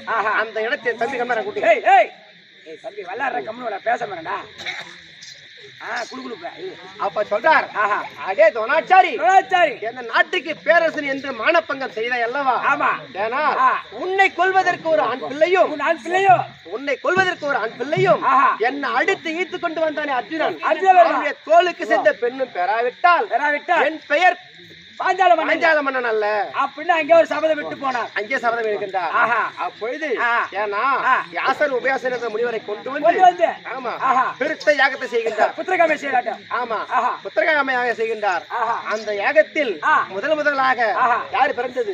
அந்த இடத்தை தம்பி கம்மரை கூட்டி ஏய் தம்பி விளையாடுற கம்முனு பேச மாட்டேன்டா. குளுகுளுப்ப. அப்ப சொல்றார், அடே துணாச்சாரி, இந்த நாட்டுக்கு பேரரசன் என்று மானப்பங்கம் செய்த அல்லவா? ஆமா. ஏன்னா உன்னை கொல்வதற்கு ஒரு ஆண் பிள்ளையும் உன்னை கொல்வதற்கு ஒரு ஆண் பிள்ளையும் என்ன அடுத்து ஈர்த்து கொண்டு வந்தானே அர்ஜுனன். அவனுடைய தோளுக்கு சென்ற பெண்ணும் பெறாவிட்டால் என் பெயர் பாஞ்சால மன்னன் அல்ல அப்படின்னு அங்கே ஒரு சபதம் விட்டு போனார். அங்கே சபதம் இருக்கின்றார். அப்பொழுது ஏன்னா யாசர் உபயாசன் என்ற முனிவரை கொண்டு வந்து ஆமா பெருத்த யாகத்தை செய்கின்றார். புத்திரகாமை செய்யறாட்டம். ஆமா புத்திரகாமையாக செய்கின்றார். அந்த யாகத்தில் முதலாக யார் பிறந்தது?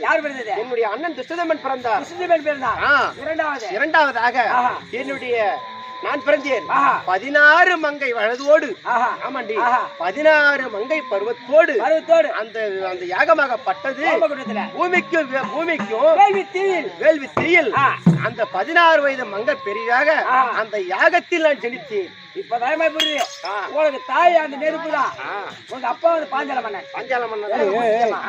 என்னுடைய அண்ணன் துஷ்டதமன் பிறந்தார். இரண்டாவதாக என்னுடைய நான் பிறந்தேன். 16 மங்கை வயதோடு, ஆமாண்டி 16 மங்கை பருவத்தோடு அந்த யாகமாகப்பட்டது பூமிக்கும் வேள்வி தீயில் அந்த 16 வயது மங்கை பெரியாக அந்த யாகத்தில் நான் ஜெனித்தேன். இப்பதான் புரியுது உங்களுக்கு. தாய் அந்த நெருப்பு தான், உங்க அப்பா வந்து பாஞ்சால மன்னன்.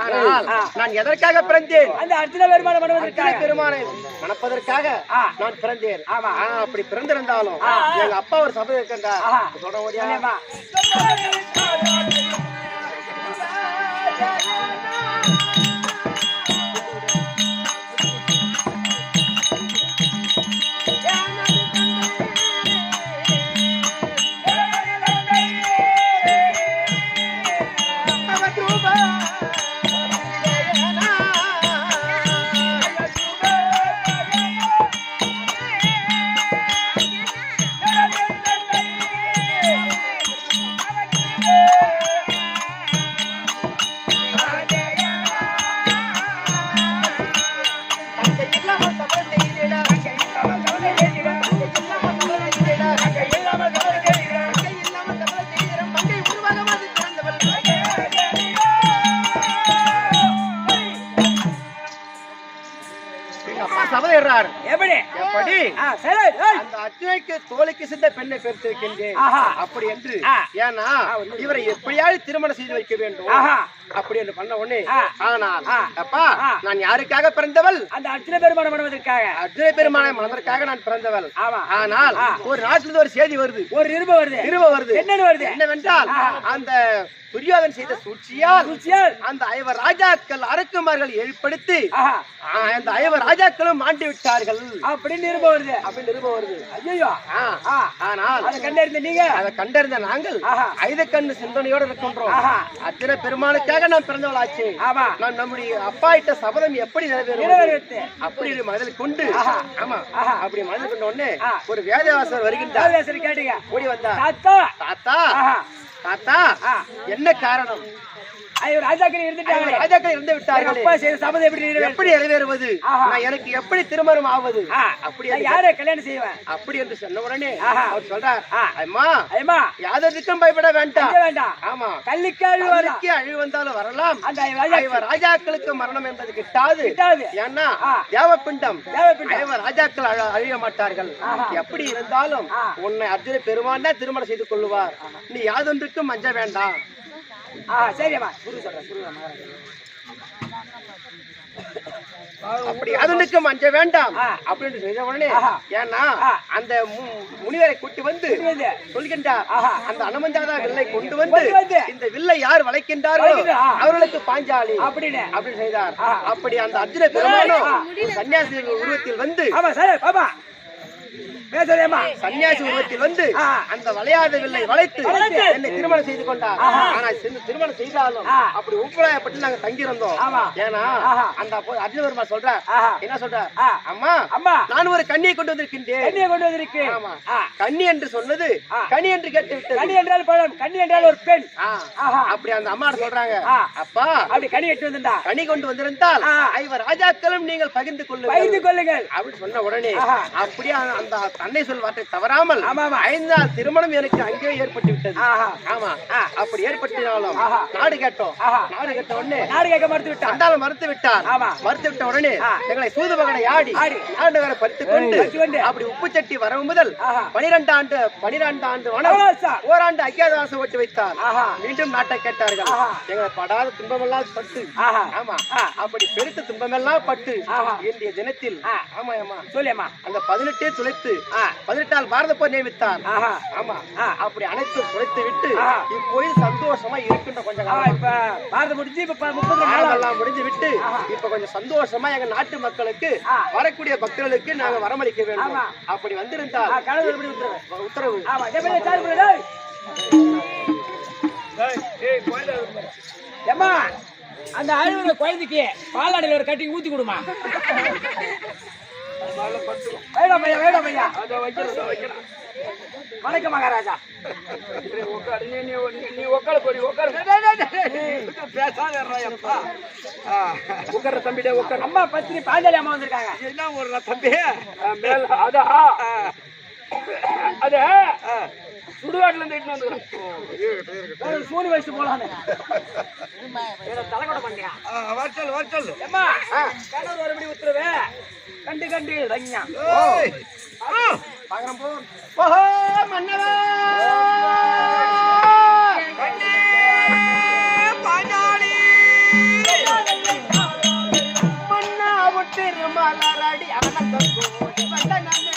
ஆனால் நான் எதற்காக பிறந்தேன்? அந்த அர்ஜுன பெருமானை மணப்பதற்காக நான் பிறந்தேன். அப்படி பிறந்திருந்தாலும் எங்க அப்பா ஒரு சபை இருக்கின்றார். சொல்ற முடியாமா? தோலுக்கு சிந்த பெண்ணை பெற்றிருக்கின்றேன் அப்படி என்று. ஏன்னா இவரை எப்படியாவது திருமணம் செய்து வைக்க வேண்டும் அப்படி என்று பண்ண உடனே, ஆனால் அப்பா நான் யாருக்காக பிறந்தவள்? அந்த அர்ஜுன பெருமானை மணவதற்காக. அர்ஜுன பெருமானை மணவதற்காக நான் பிறந்தவள். ஆனால் ஒரு நாட்டிலிருந்து ஒரு செய்தி வருது, ஒரு நிருபம் வருது. என்னன்னு வருது? என்னவென்றால் அந்த துரியோதன் செய்த சூழ்ச்சியால் அந்த 5 ராஜாக்கள் அரக்குமார்கள் ஏற்படுத்தி அந்த 5 ராஜாக்களும் மாண்டு விட்டார்கள் அப்படின்னு நிருபம் வருது. ஐயோ! ஆனால் அதை கண்டறிந்த நீங்க, அதை கண்டறிந்த நாங்கள் 5 கண்ணு சிந்தனையோடு இருக்கின்றோம். அத்தனை பெருமானுக்காக நான் பிறந்தவளாச்சு. நான் நம்முடைய அப்பா இட்ட சபதம் எப்படி நிறைவேறும் அப்படி மனதில் கொண்டு, ஆமா அப்படி மனதில் கொண்ட உடனே ஒரு வேதவாசர் வருகின்றார். கேட்டீங்க, ஓடி வந்தார். தாத்தா தாத்தா என்ன காரணம்? ராஜாக்கள் இருந்து விட்டார்கள். எப்படி நிறைவேறுவது? எனக்கு எப்படி திருமணம் ஆவது? அப்படி யாரை கல்யாணம் செய்வேன் அப்படி என்று சொன்ன உடனே அவர் சொல்றார், அம்மா யாதற்கும் பயப்பட வேண்டாம். ஆமா கல்லிக்கு அழிவு வந்தாலும் வரலாம். ராஜாக்களுக்கு மரணம் என்பது கிட்டாது. ஏன்னா தேவப்பிண்டம் ராஜாக்கள் அழிய மாட்டார்கள். எப்படி இருந்தாலும் உன்னை அர்ஜுன பெருமான் தான் திருமணம் செய்து கொள்ளுவார். நீ யாதொன்றுக்கும் அஞ்ச வேண்டாம். சரிம்மா, அப்படி அதுக்கும் அஞ்ச வேண்டாம் அப்படின்னு செய்த உடனே, ஏன்னா அந்த முனிவரை கூட்டி வந்து சொல்கின்றார், அந்த அனுமந்தாதா வில்லை கொண்டு வந்து இந்த வில்லை யார் வளைக்கின்றார்களோ அவர்களுக்கு பாஞ்சாலி அப்படின்னு செய்தார். அப்படி அந்த அர்ஜுன பெருமானும் சன்னியாசி உருவத்தில் வந்து சன்னியாசி உருவத்தில் வந்து அந்த வளையாத வில்லை வளைத்து என்னை திருமணம் செய்து கொண்டார். ஆனா திருமணம் செய்தாலும் அப்படி உப்பலாயப்பட்டு நாங்க தங்கியிருந்தோம். ஏன்னா அந்த அர்ஜுன பெருமாள் சொல்ற என்ன சொல்ற, அம்மா நான் ஒரு கண்ணியை கொண்டு வந்திருக்கின்றேன். ஆமா கண்ணி என்று சொன்னது கனி என்று கேட்டு விட்டது. கனி என்றால் பழம், கண்ணி என்றால் ஒரு பெண். அப்படி அந்த அம்மா சொல்றாங்க, அப்பா அப்படி கனி எடுத்து வந்திருந்தா, கனி கொண்டு வந்திருந்தால் 5 ராஜாக்களும் நீங்கள் பகிர்ந்து கொள்ளுங்கள் அப்படின்னு சொன்ன உடனே அப்படியே அந்த தன்னை சொல் வார்த்தை தவறாமல் 5 நாள் திருமணம் எனக்கு அங்கே ஏற்பட்டு விட்டது. ஆமா அப்படி ஏற்பட்டாலும் நாடு கேட்டோம். நாடு கேட்ட உடனே நாடு கேட்க மறுத்து விட்டார். மறுத்து விட்ட உடனே எங்களை சூதுபகனை ஆடி நாடுகளை பறித்துக் கொண்டு அப்படி உப்பு சட்டி வரவு முதல் 12 ஆண்டு ஓராண்டு அஜ்ஞாதவாசம் ஓட்டு வைத்தார். மீண்டும் நாட்டை கேட்டார்கள். எங்களை படாத துன்பமெல்லாம் பட்டு, ஆமா அப்படி பெருத்த துன்பமெல்லாம் பட்டு இன்றைய தினத்தில், ஆமா சொல்லியம்மா அந்த 18 துளைத்து 18 நாள் பாரத போர் நியமித்தார். ஆமா, அப்படி அனைத்தும் குறைத்து விட்டு இப்போது சந்தோஷமா இருக்கின்ற கொஞ்சம் காலம். இப்ப பாரதம் முடிஞ்சு இப்ப 30 நாள் முடிஞ்சு விட்டு இப்ப கொஞ்சம் சந்தோஷமா எங்க நாட்டு மக்களுக்கு வரக்கூடிய பக்தர்களுக்கு நாங்க வரமளிக்க வேண்டும். அப்படி வந்திருந்தால் உத்தரவு. ஏம்மா அந்த அழுகுற குழந்தைக்கு பாலாடையில ஒரு கட்டி ஊத்தி கொடுமா. வணக்கம் மகாராஜா. நீ உட்கார போடி உட்கார உட்கார தம்பிடே உட்கார. அம்மா பத்தினி பாஞ்சாலி அம்மா வந்திருக்காங்க. என்ன ஒரு தம்பி மேல அதா அத சுடுகாட்டுல இருந்து இட்டு வந்து சூனி வயசு போலான்னு தலைக்கொடை பண்ணியா வரச்சல் வரச்சல். அம்மா கணவர் ஒருபடி உத்தரவு கண்டு கண்டு ரஞ்ஞா பாக்குறோம் போ. ஓஹோ மன்னவா பாஞ்சாலி மன்னா விட்டு மலரடி அனந்த கோடி வந்தனமே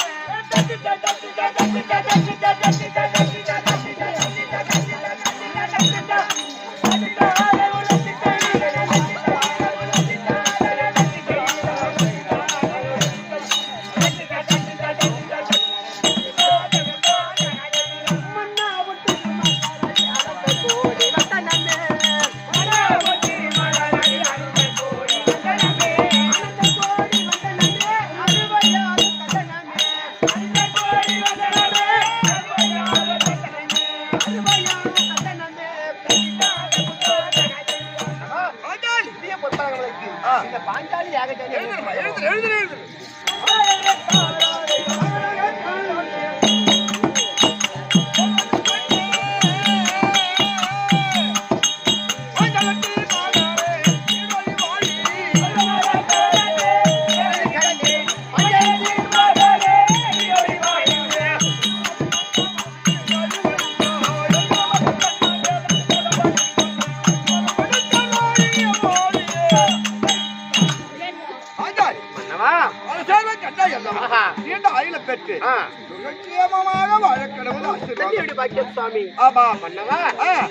பாஞ்சாலி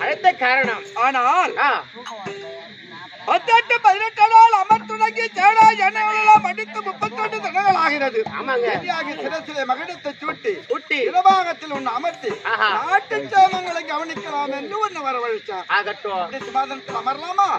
அழைத்த காரணம். ஆனால் 18 நாள் அமர்த்துணங்கி தேடா எண்ணெய் அடித்து 32 தினங்கள் ஆகிறது. சிறசிலை மகிழத்தை சூட்டி இடபாகத்தில் ஒன்று அமர்த்தி நாட்டு சேமங்களை கவனிக்கலாம் என்று ஒன்று வரவழைச்சார். அமரலாமா?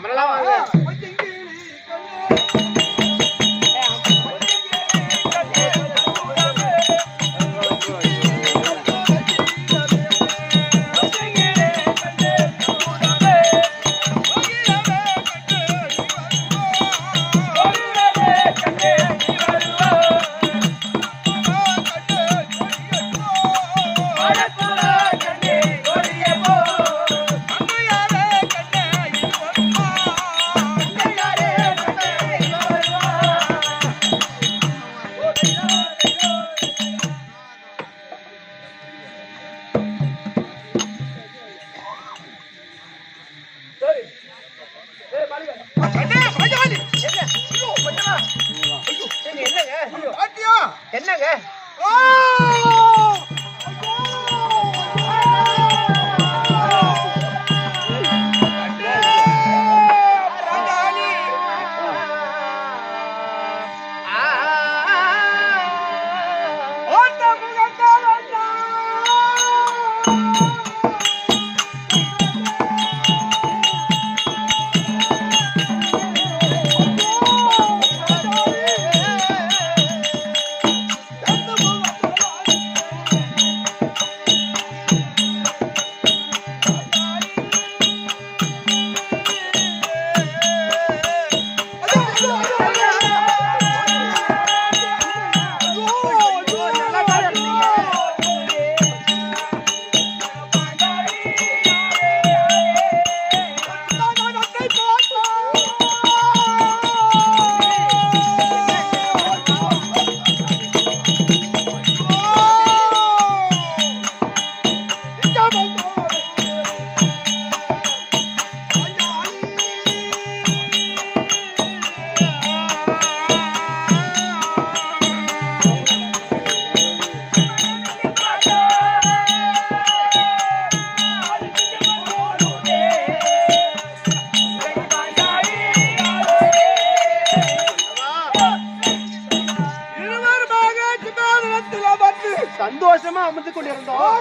சந்தோஷமா அமர்ந்து கொண்டிருந்தோம்.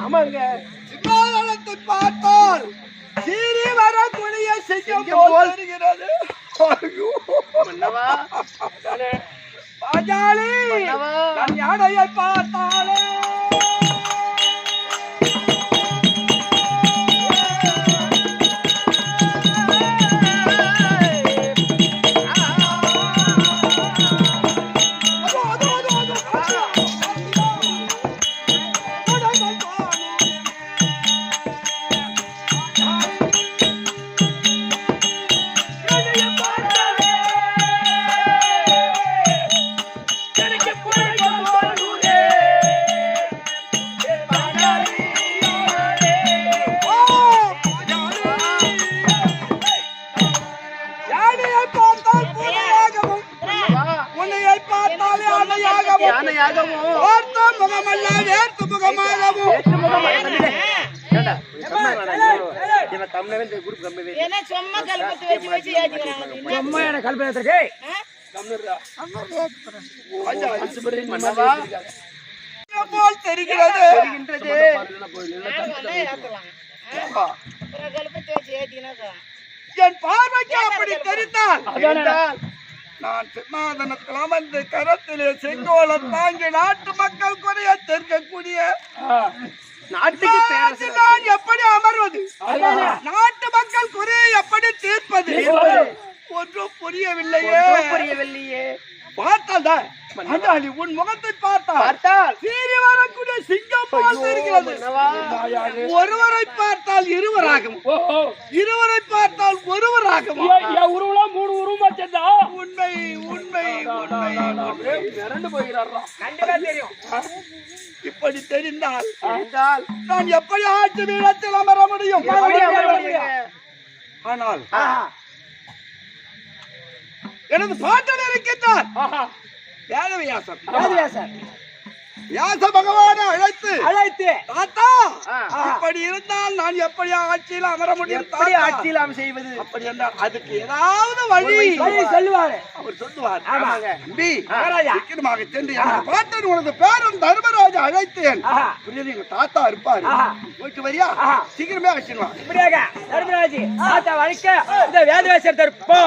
ஆமாங்க. சிம்மாசனத்தை பார்த்தால் சீறி வரக்கூடிய சிங்கம் போல் தெரிகிறது. ஐயோ மன்னவா, பாஞ்சாலி, மன்னவா. நான் யானையை பார்த்தாலே யானையாகவும் இவன் தமிழவே இந்த குரூப் கம்மி ஏன்னா சும்மா கல்பத்து வச்சு வச்சு ஏத்திக்கிறாங்க. சும்மா என்ன கல்பனையத்திற்கு மன்னவா போல் தெரிகிறது. தெரிகின்றது. ஏத்தலாம். கல்பத்து வச்சு ஏத்தினாக்கா என் பார்வைக்கு அப்படி தெரிந்தால் தெரிந்தால் நான் சிம்மாசனத்தில் அமர்ந்து கரத்திலே செங்கோலம் தாங்கி நாட்டு மக்கள் குறைய தெற்கக்கூடிய நாட்டுக்கு பேரரசு நான் எப்படி அமர்வது? நாட்டு மக்கள் குறையை எப்படி தீர்ப்பது? ஒன்றும் புரியவில்லையே. புரியவில்லையே. பார்த்தால் தான் அண்டாளி, உன் முகத்தை பார்த்தால் பார்த்தால் சீறி வரக்கூடிய சிங்கம் போல் தெரிகிறது. மன்னவா, ஒருவரை பார்த்தால் இருவராகும், இருவரை பார்த்தால் ஒருவராகும். உருவலாம் 3 உருவமா சேர்ந்தா உண்மை உண்மை உண்மை மிரண்டு போகிறாரா? கண்டிப்பா தெரியும். இப்படி தெரிந்தால் தெரிந்தால் நான் எப்படி ஆட்சி பீடத்தில் அமர முடியும்? எப்படி அமர முடியுங்க? ஆனால் எனது பாட்டன் இருக்கின்றார் வேதவியாசர். வியாச பகவானை அழைத்து தாத்தா, இப்படி இருந்தால் நான் எப்படி ஆட்சியில் அமர முடியும்? எப்படி தாத்தா, ஆட்சியில் நாம் செய்வது? அப்படி என்றால் அதுக்கு ஏதாவது வழி சொல்லுவாரு. அவர் சொல்லுவார். ஆமாங்க. தம்பி, சீக்கிரமாக சென்று எனது பாட்டன் உனது பேரன் தர்மராஜா அழைத்தேன். புரியுது, எங்க தாத்தா இருப்பாரு, போயிட்டு வரியா? சீக்கிரமே அழைச்சிடுவான். இப்படியாக தர்மராஜி தாத்தா வழிக்க இந்த வேதவேசர் தருப்பா